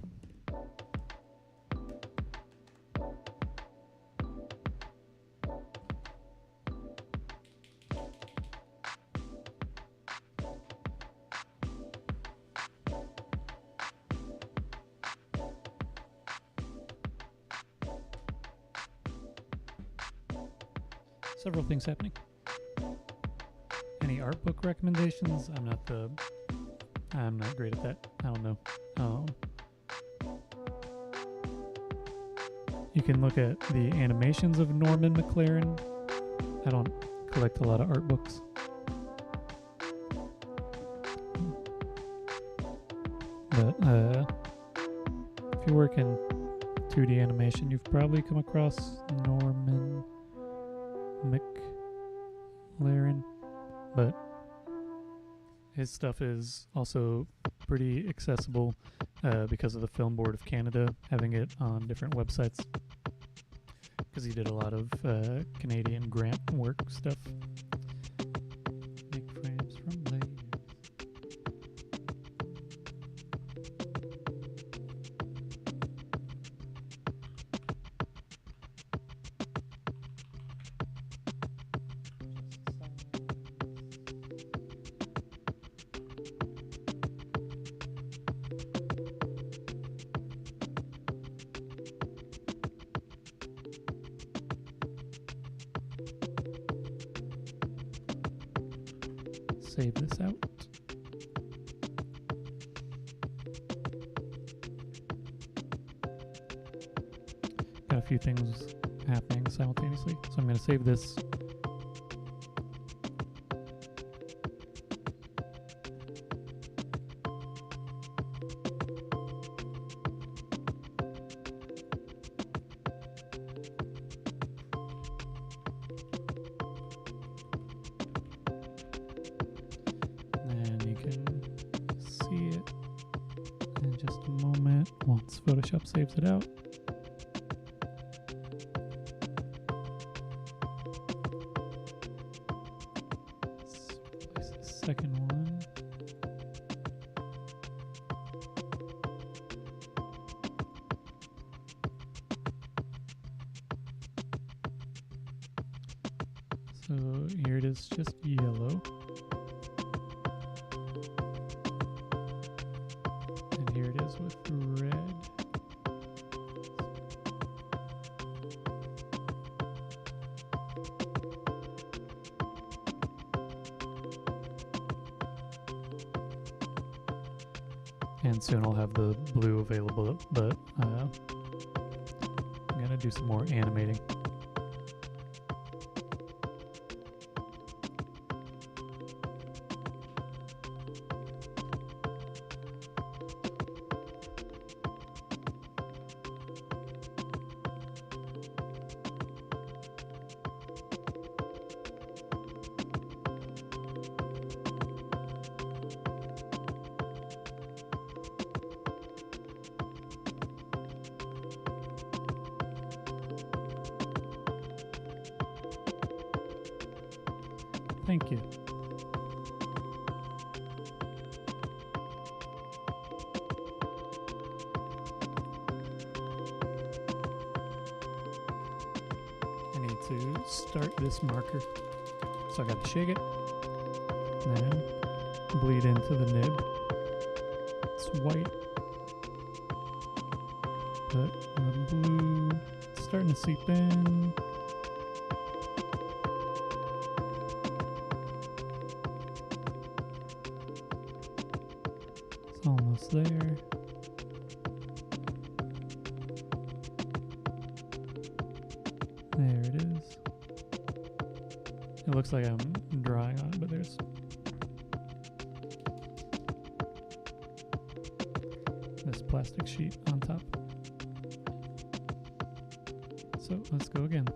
Several things happening. Any art book recommendations? I'm not great at that. I don't know. You can look at the animations of Norman McLaren. I don't collect a lot of art books. But if you work in 2D animation, you've probably come across Norman McLaren. But his stuff is also pretty accessible because of the Film Board of Canada having it on different websites. Because he did a lot of Canadian grant work stuff. Make frames from layers. Save this out. Got a few things happening simultaneously, so I'm going to save this. Once Photoshop saves it out. Let's place the second one. So here it is, just yellow. And here it is with red. And soon I'll have the blue available, but I'm going to do some more animating. Thank you. I need to start this marker. So I gotta shake it, then bleed into the nib. It's white, but the blue, it's starting to seep in. It's almost there. There it is. It looks like I'm drawing on it, but there's this plastic sheet on top. So let's go again.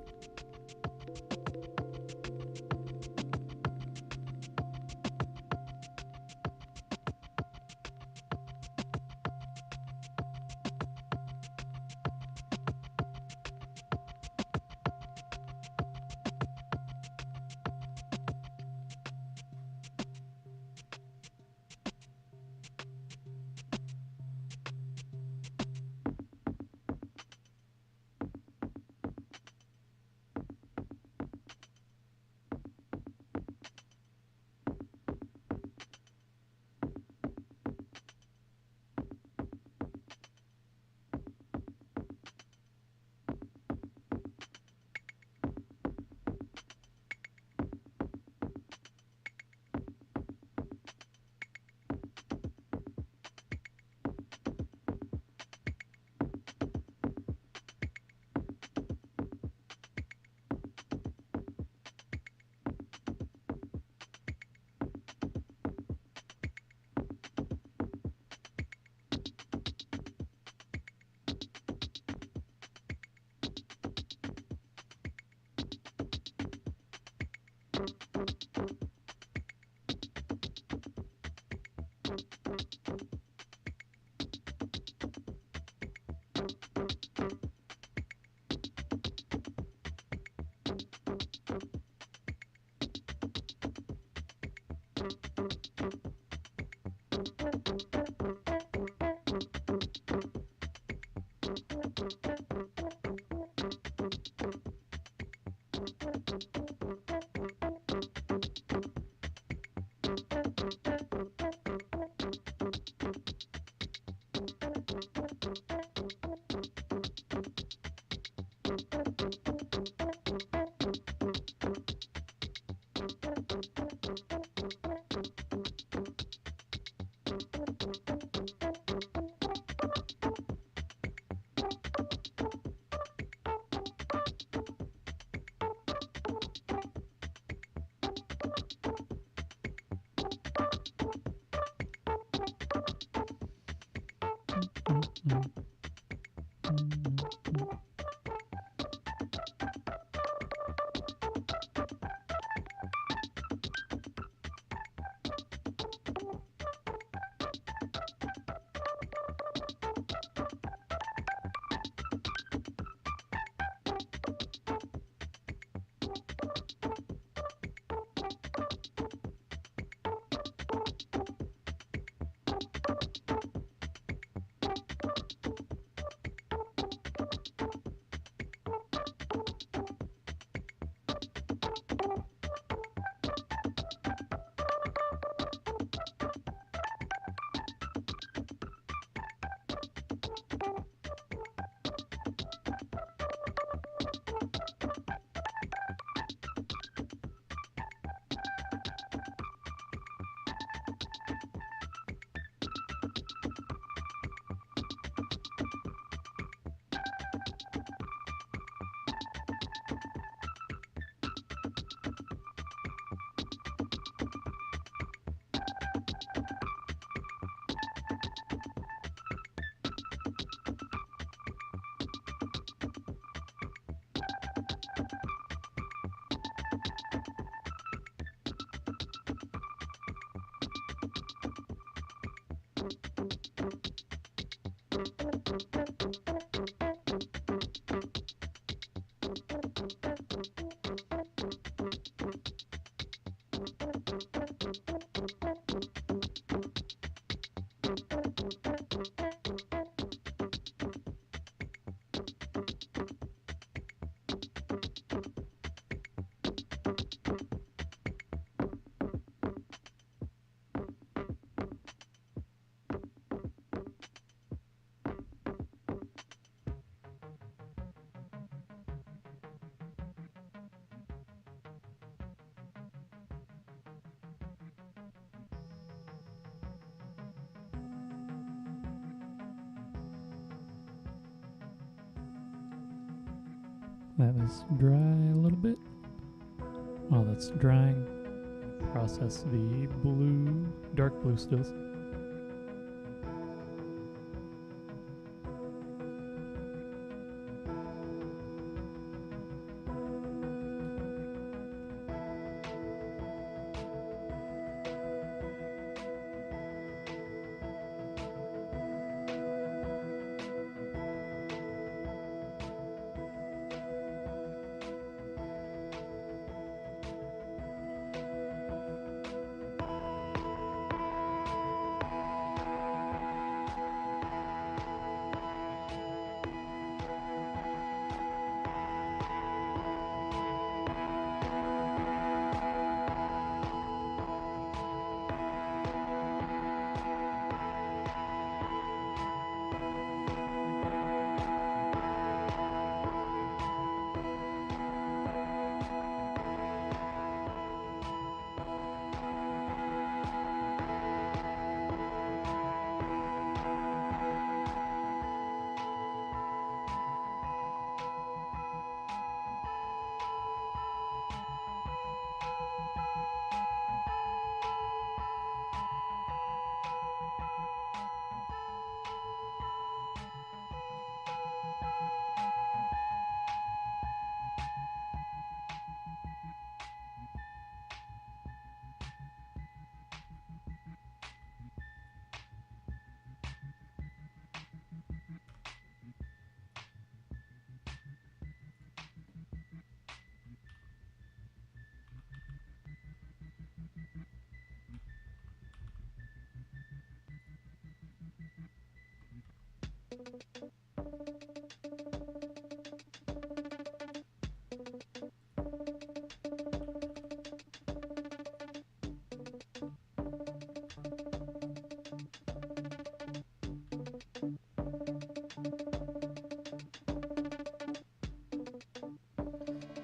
Let this dry a little bit. While that's drying, process the dark blue stills.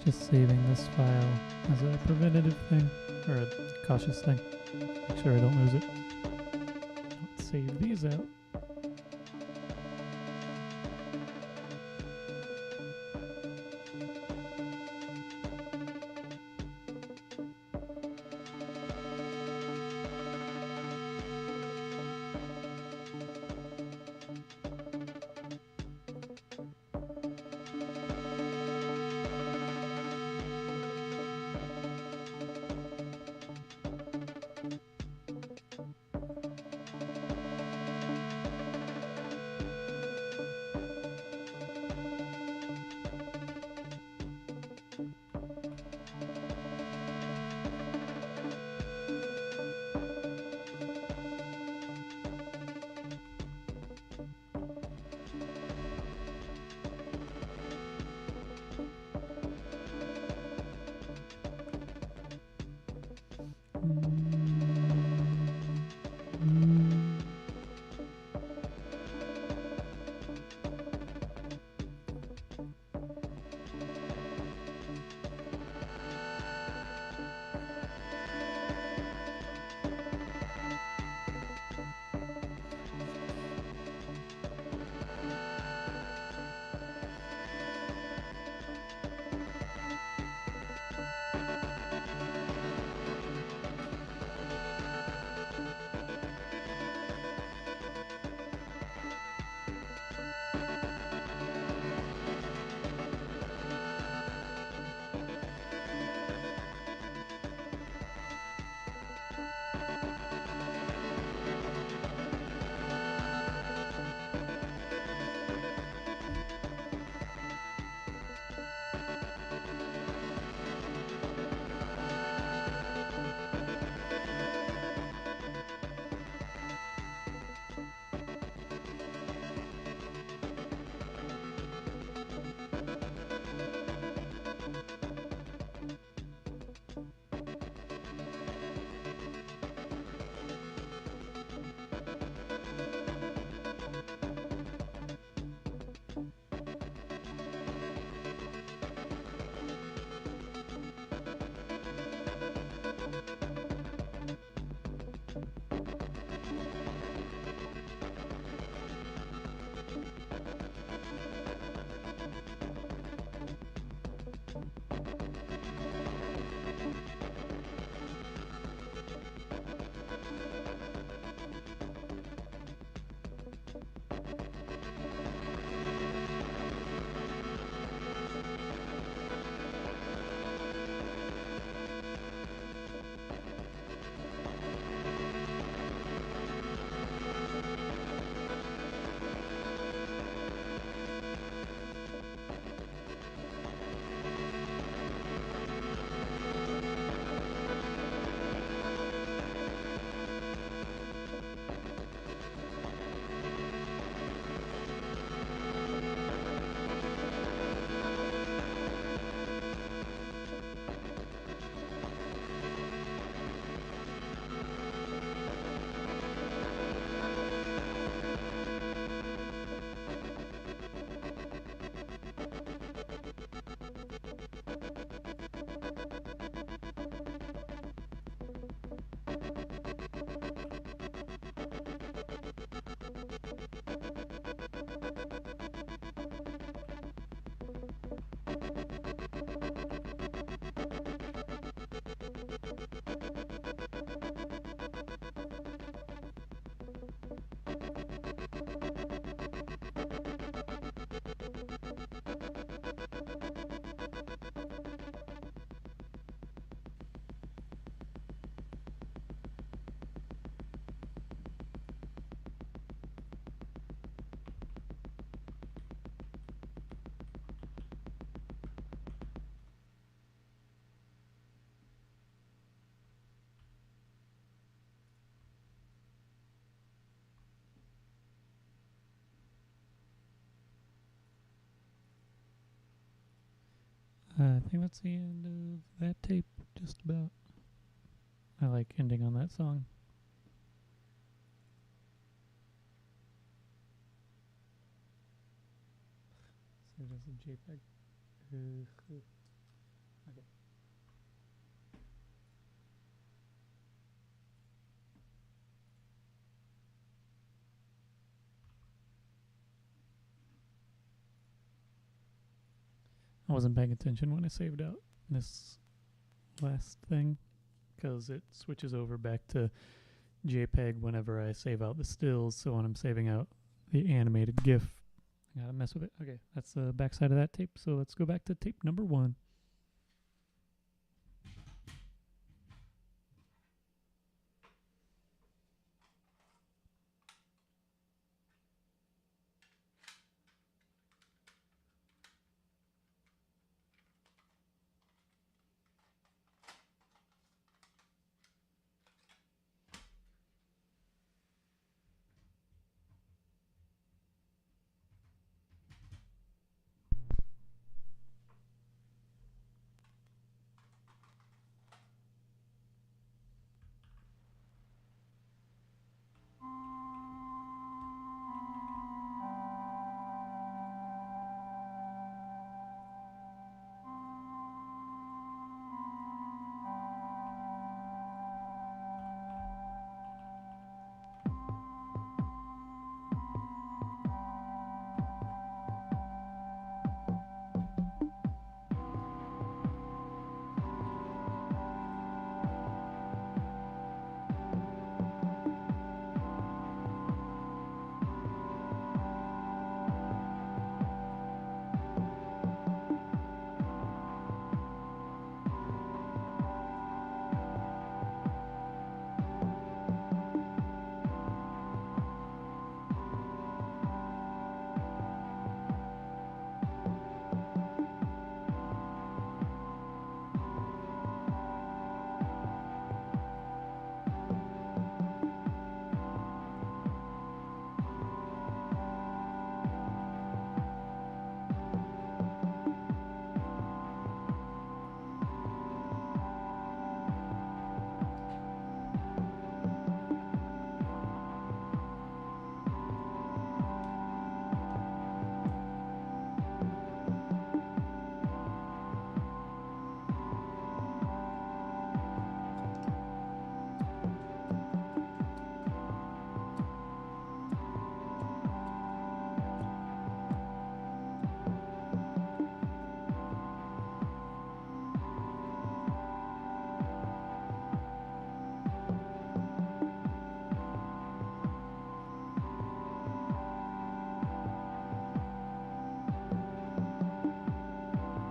Just saving this file as a preventative thing, or a cautious thing. Make sure I don't lose it. Let's save these out. I think that's the end of that tape, just about. I like ending on that song. So there's a JPEG. Okay. I wasn't paying attention when I saved out this last thing because it switches over back to JPEG whenever I save out the stills. So when I'm saving out the animated GIF, I gotta mess with it. Okay, that's the backside of that tape. So let's go back to tape number 1.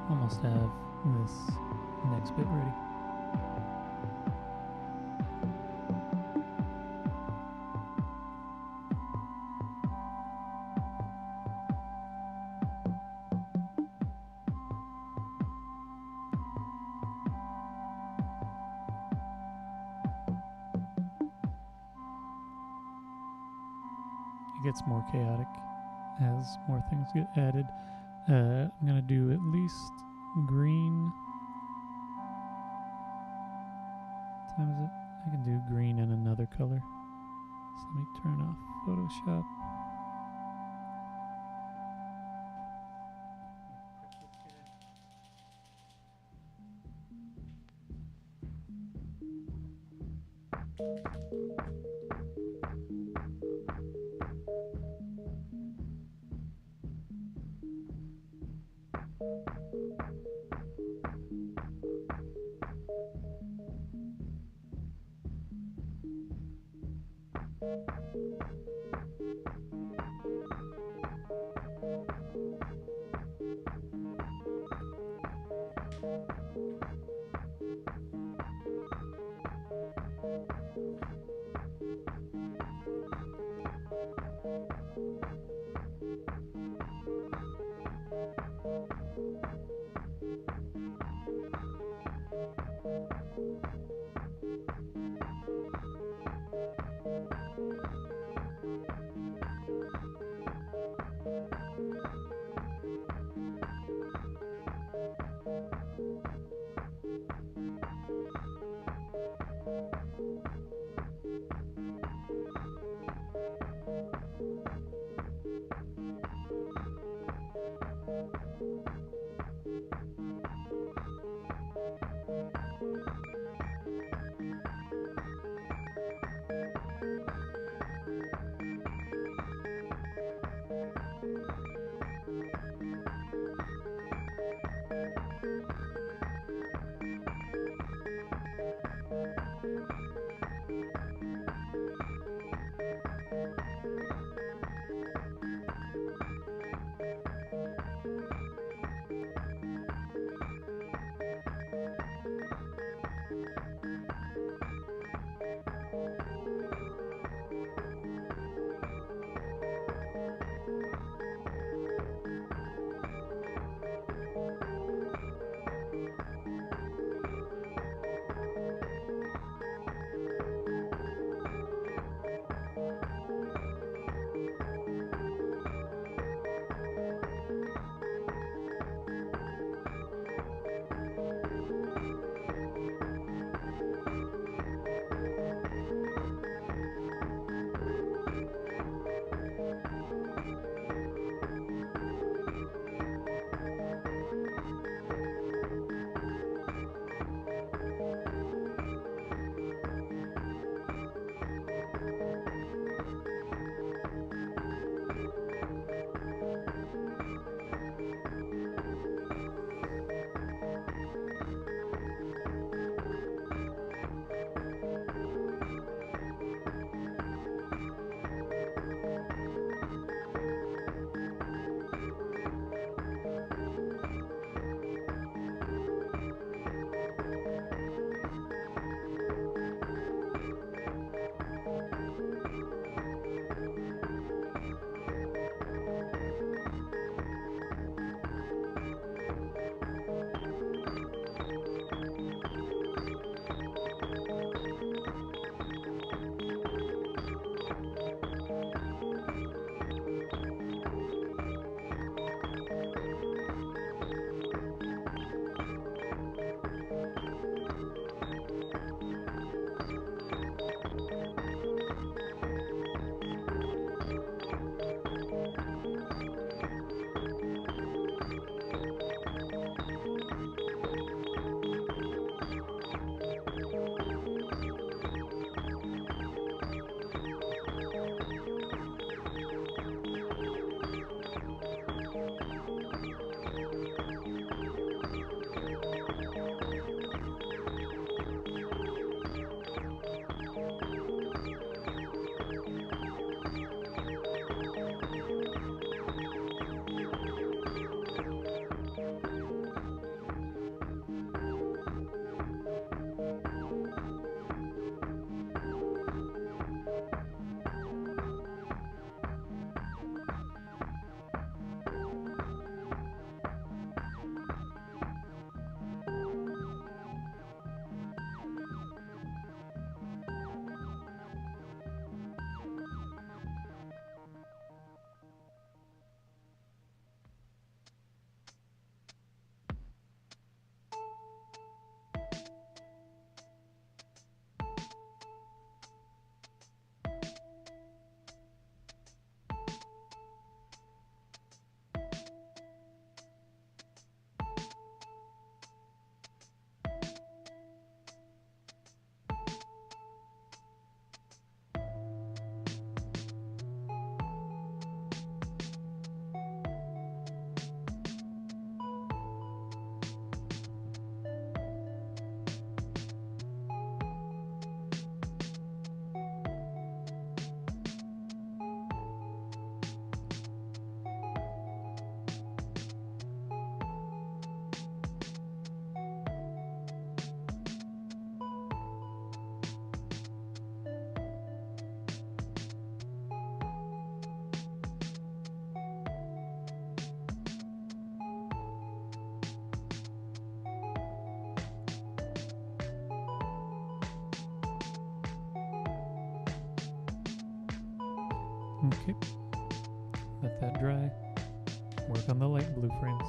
Almost have this next bit ready. It gets more chaotic as more things get added. I'm gonna do at least green. What time is it? I can do green and another color. So let me turn off Photoshop. Okay, let that dry. Work on the light blue frames.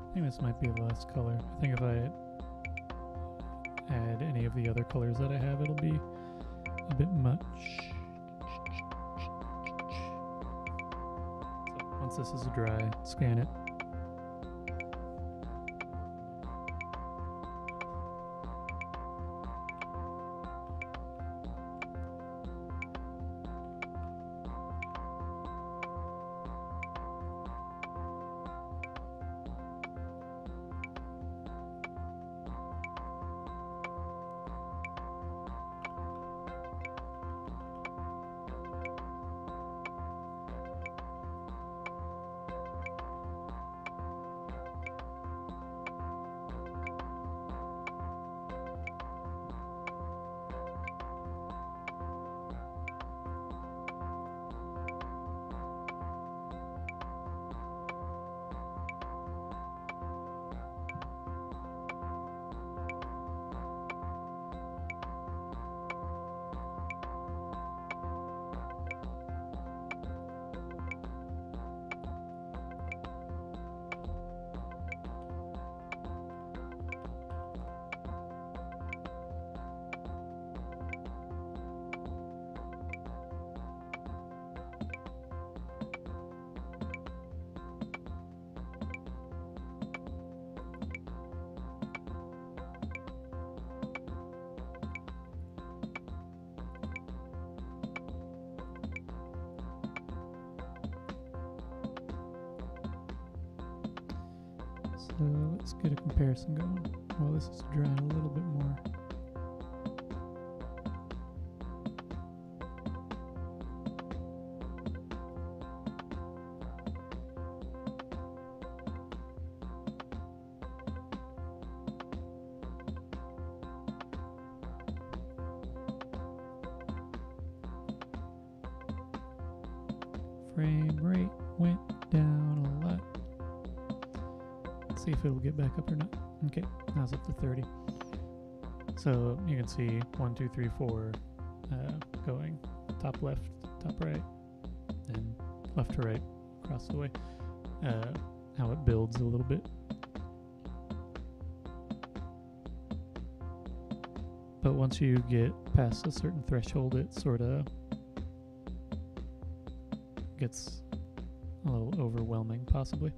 I think this might be the last color. I think if I add any of the other colors that I have, it'll be a bit much. So once this is dry, scan it. So let's get a comparison going. Well, this is drying a little bit more. Frame rate went down a lot. Let's see if it'll get back up or not. Okay, now it's up to 30. So you can see 1, 2, 3, 4 going top left, top right, and left to right across the way. How it builds a little bit. But once you get past a certain threshold, it sort of gets a little overwhelming, possibly.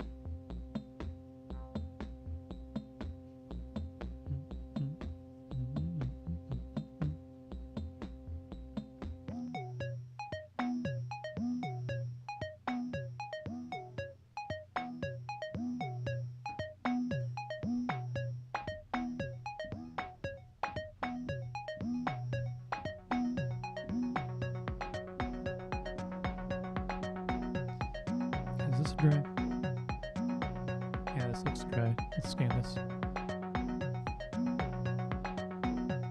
Is this dry? Yeah, this looks dry. Let's scan this.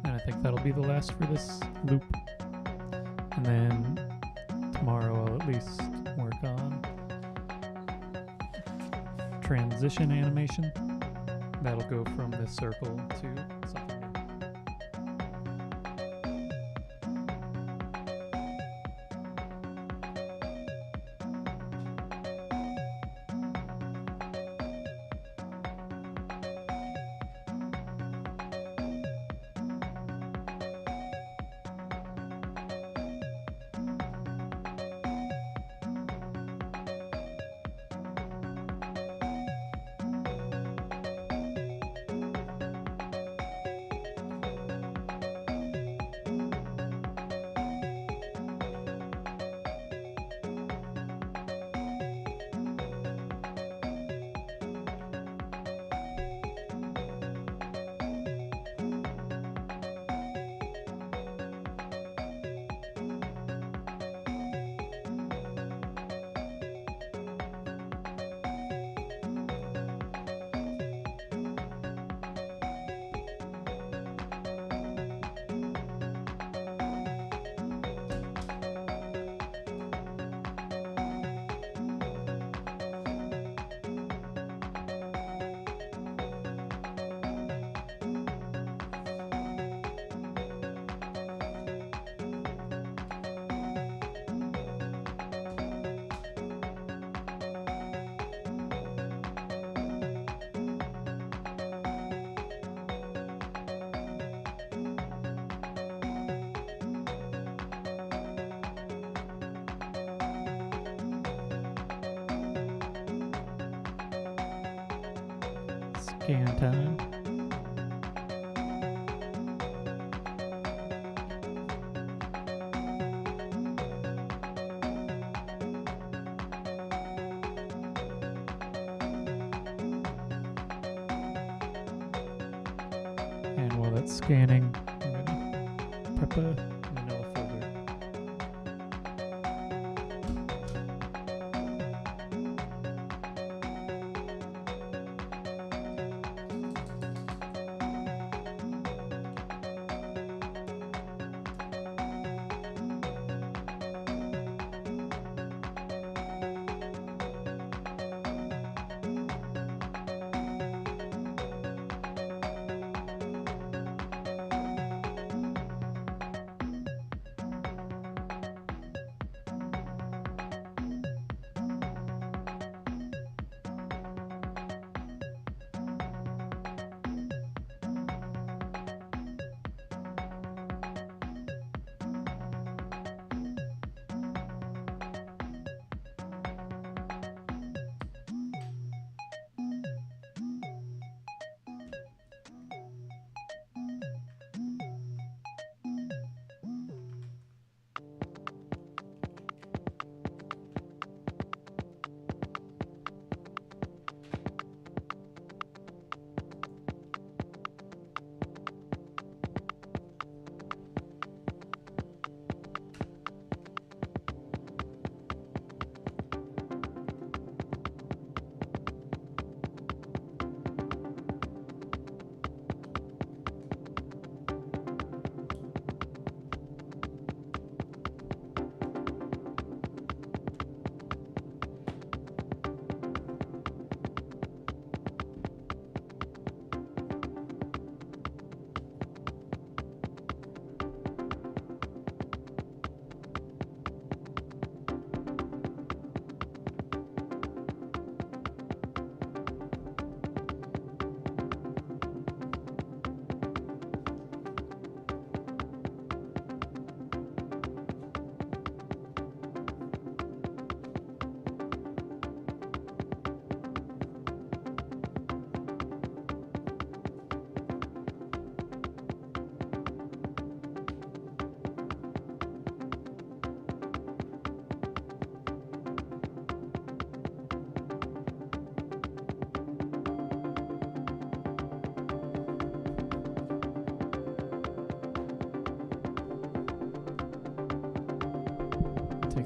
And I think that'll be the last for this loop. And then tomorrow I'll at least work on transition animation. That'll go from this circle to something new. Scan time. And while that's scanning, I'm gonna prep a manila folder.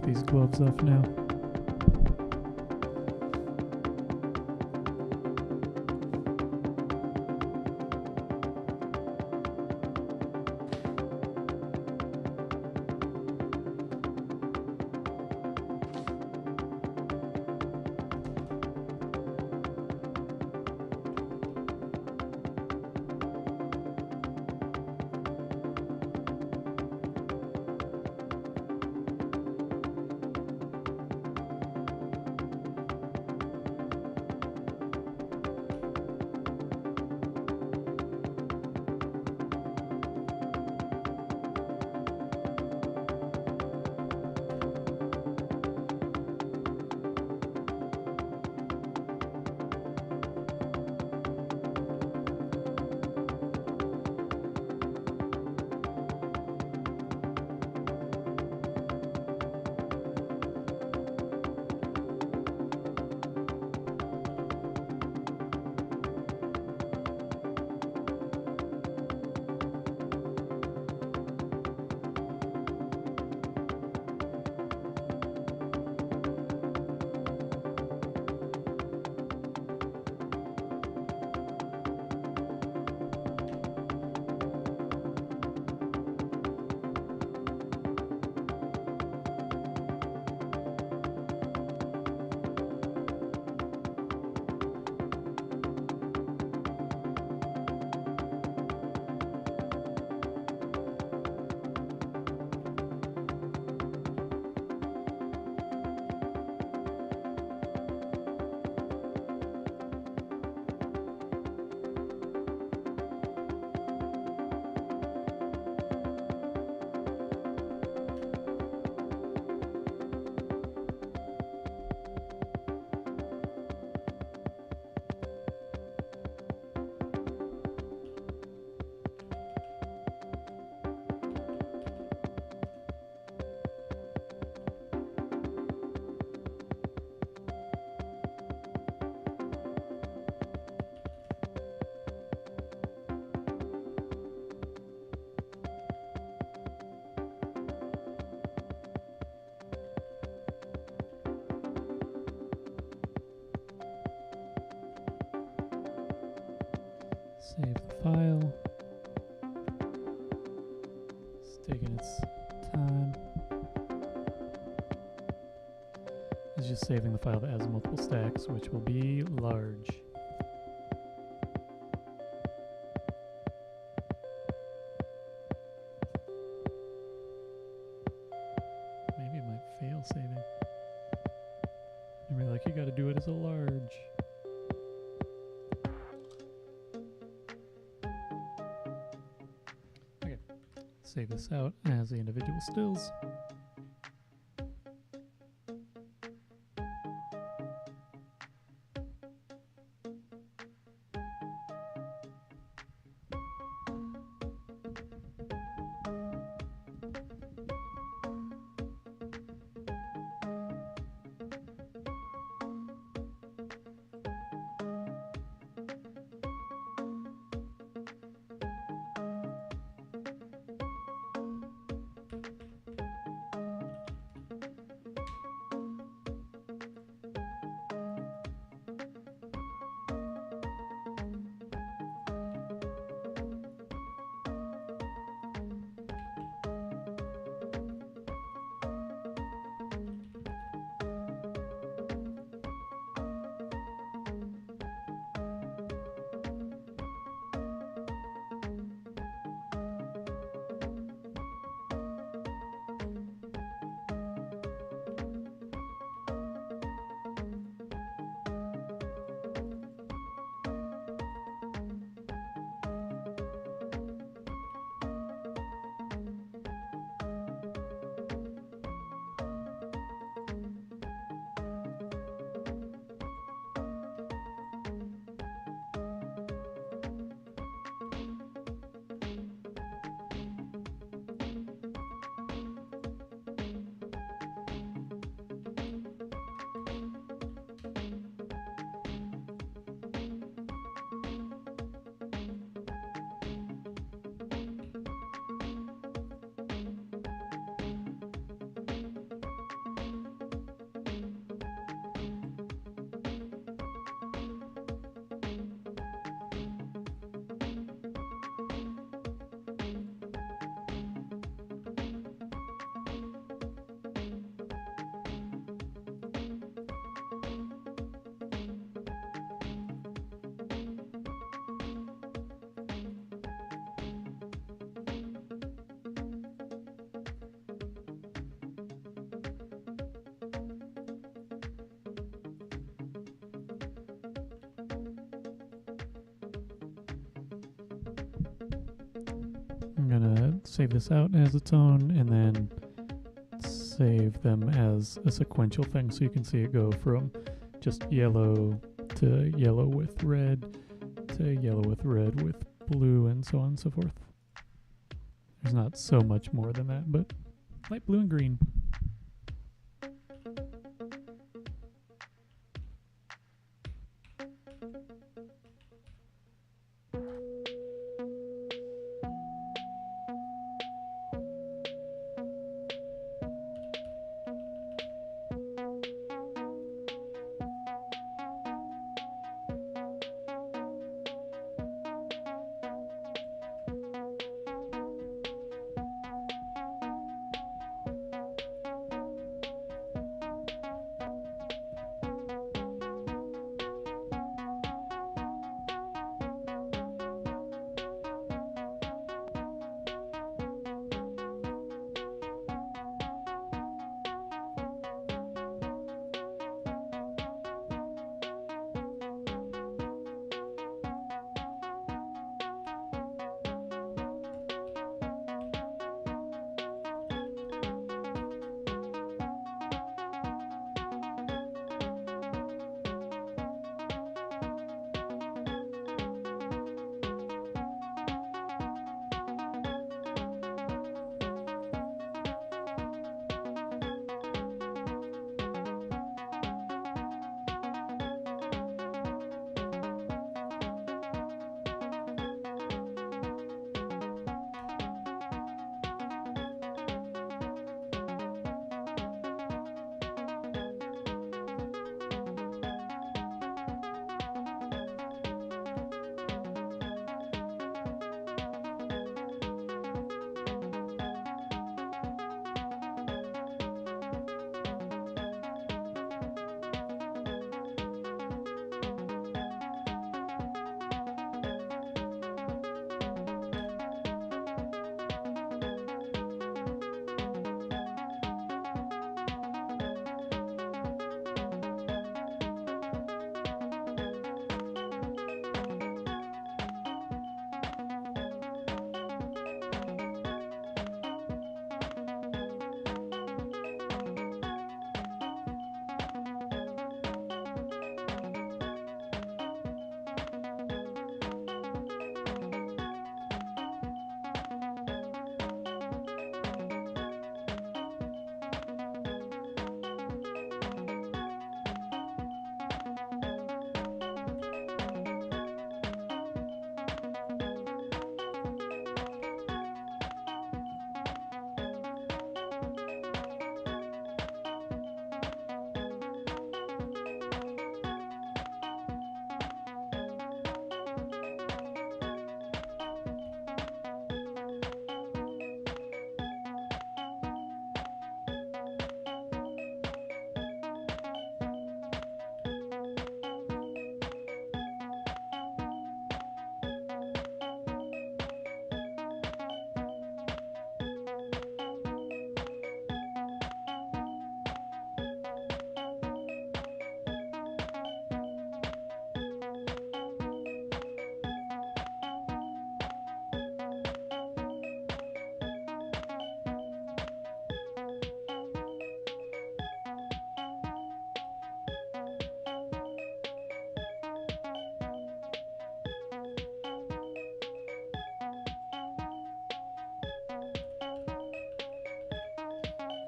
take these gloves off now. Save the file. It's taking its time. It's just saving the file that has multiple stacks, which will be large. Maybe it might fail saving. Maybe like you gotta do it as a large. Save this out as the individual stills. gonna save this out as its own and then save them as a sequential thing so you can see it go from just yellow to yellow with red to yellow with red with blue and so on and so forth. There's not so much more than that, but light blue and green.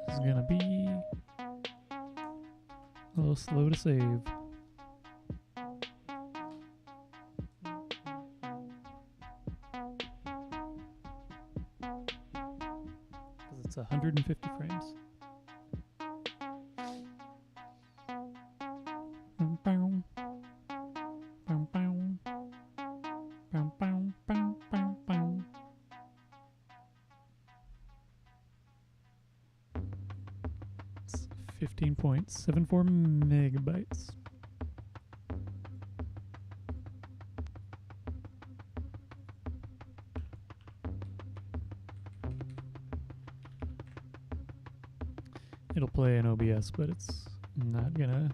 This is gonna be a little slow to save. Because it's 150 frames. It's 15.74 megabytes. It'll play in OBS, but it's not gonna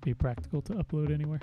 be practical to upload anywhere.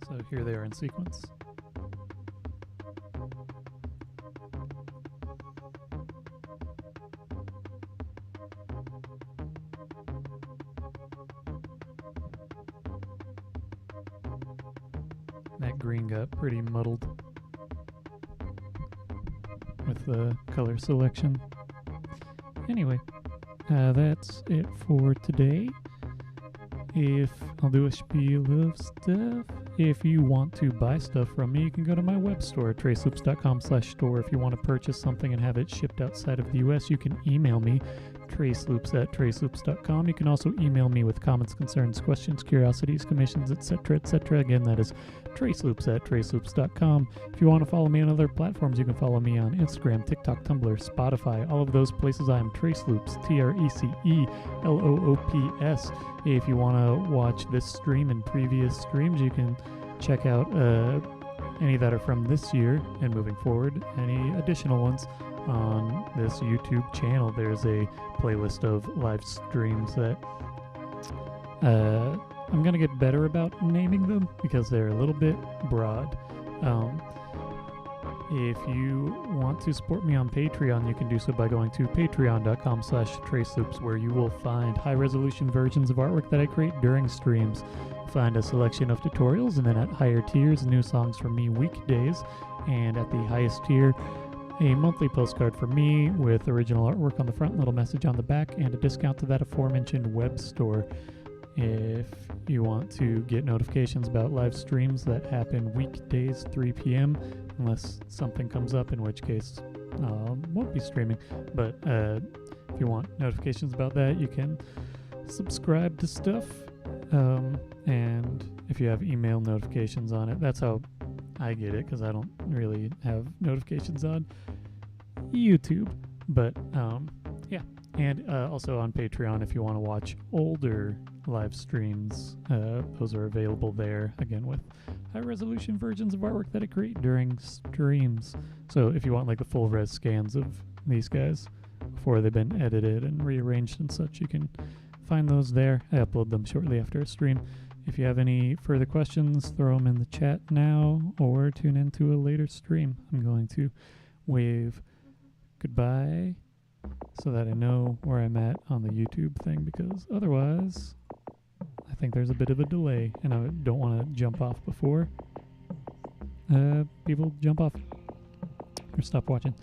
So here they are in sequence. That green got pretty muddled with the color selection. Anyway, that's it for today. If I'll do a spiel of stuff. If you want to buy stuff from me, you can go to my web store, traceloops.com/store. If you want to purchase something and have it shipped outside of the US, you can email me, traceloops@traceloops.com. You can also email me with comments, concerns, questions, curiosities, commissions, etc., etc. Again, that is traceloops@traceloops.com. If you want to follow me on other platforms, you can follow me on Instagram, TikTok, Tumblr, Spotify. All of those places I am Traceloops, TRECELOOPS. If you want to watch this stream and previous streams, you can check out any that are from this year and moving forward, any additional ones on this YouTube channel. There's a playlist of live streams that I'm going to get better about naming them because they're a little bit broad. If you want to support me on Patreon, you can do so by going to patreon.com/traceloops, where you will find high-resolution versions of artwork that I create during streams. Find a selection of tutorials, and then at higher tiers, new songs from me weekdays, and at the highest tier, a monthly postcard from me with original artwork on the front, little message on the back, and a discount to that aforementioned web store. If you want to get notifications about live streams that happen weekdays 3 p.m., unless something comes up, in which case won't be streaming. But if you want notifications about that, you can subscribe to stuff. And if you have email notifications on it, that's how I get it, because I don't really have notifications on YouTube. But yeah, and also on Patreon, if you want to watch older live streams, those are available there, again with high resolution versions of artwork that I create during streams. So if you want like the full res scans of these guys before they've been edited and rearranged and such, you can find those there. I upload them shortly after a stream. If you have any further questions, throw them in the chat now or tune into a later stream. I'm going to wave goodbye so that I know where I'm at on the YouTube thing, because otherwise I think there's a bit of a delay and I don't want to jump off before people jump off or stop watching.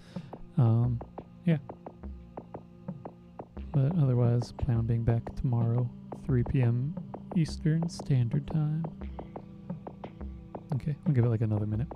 Yeah. But otherwise, plan on being back tomorrow, 3 p.m. Eastern Standard Time. Okay, I'll give it like another minute.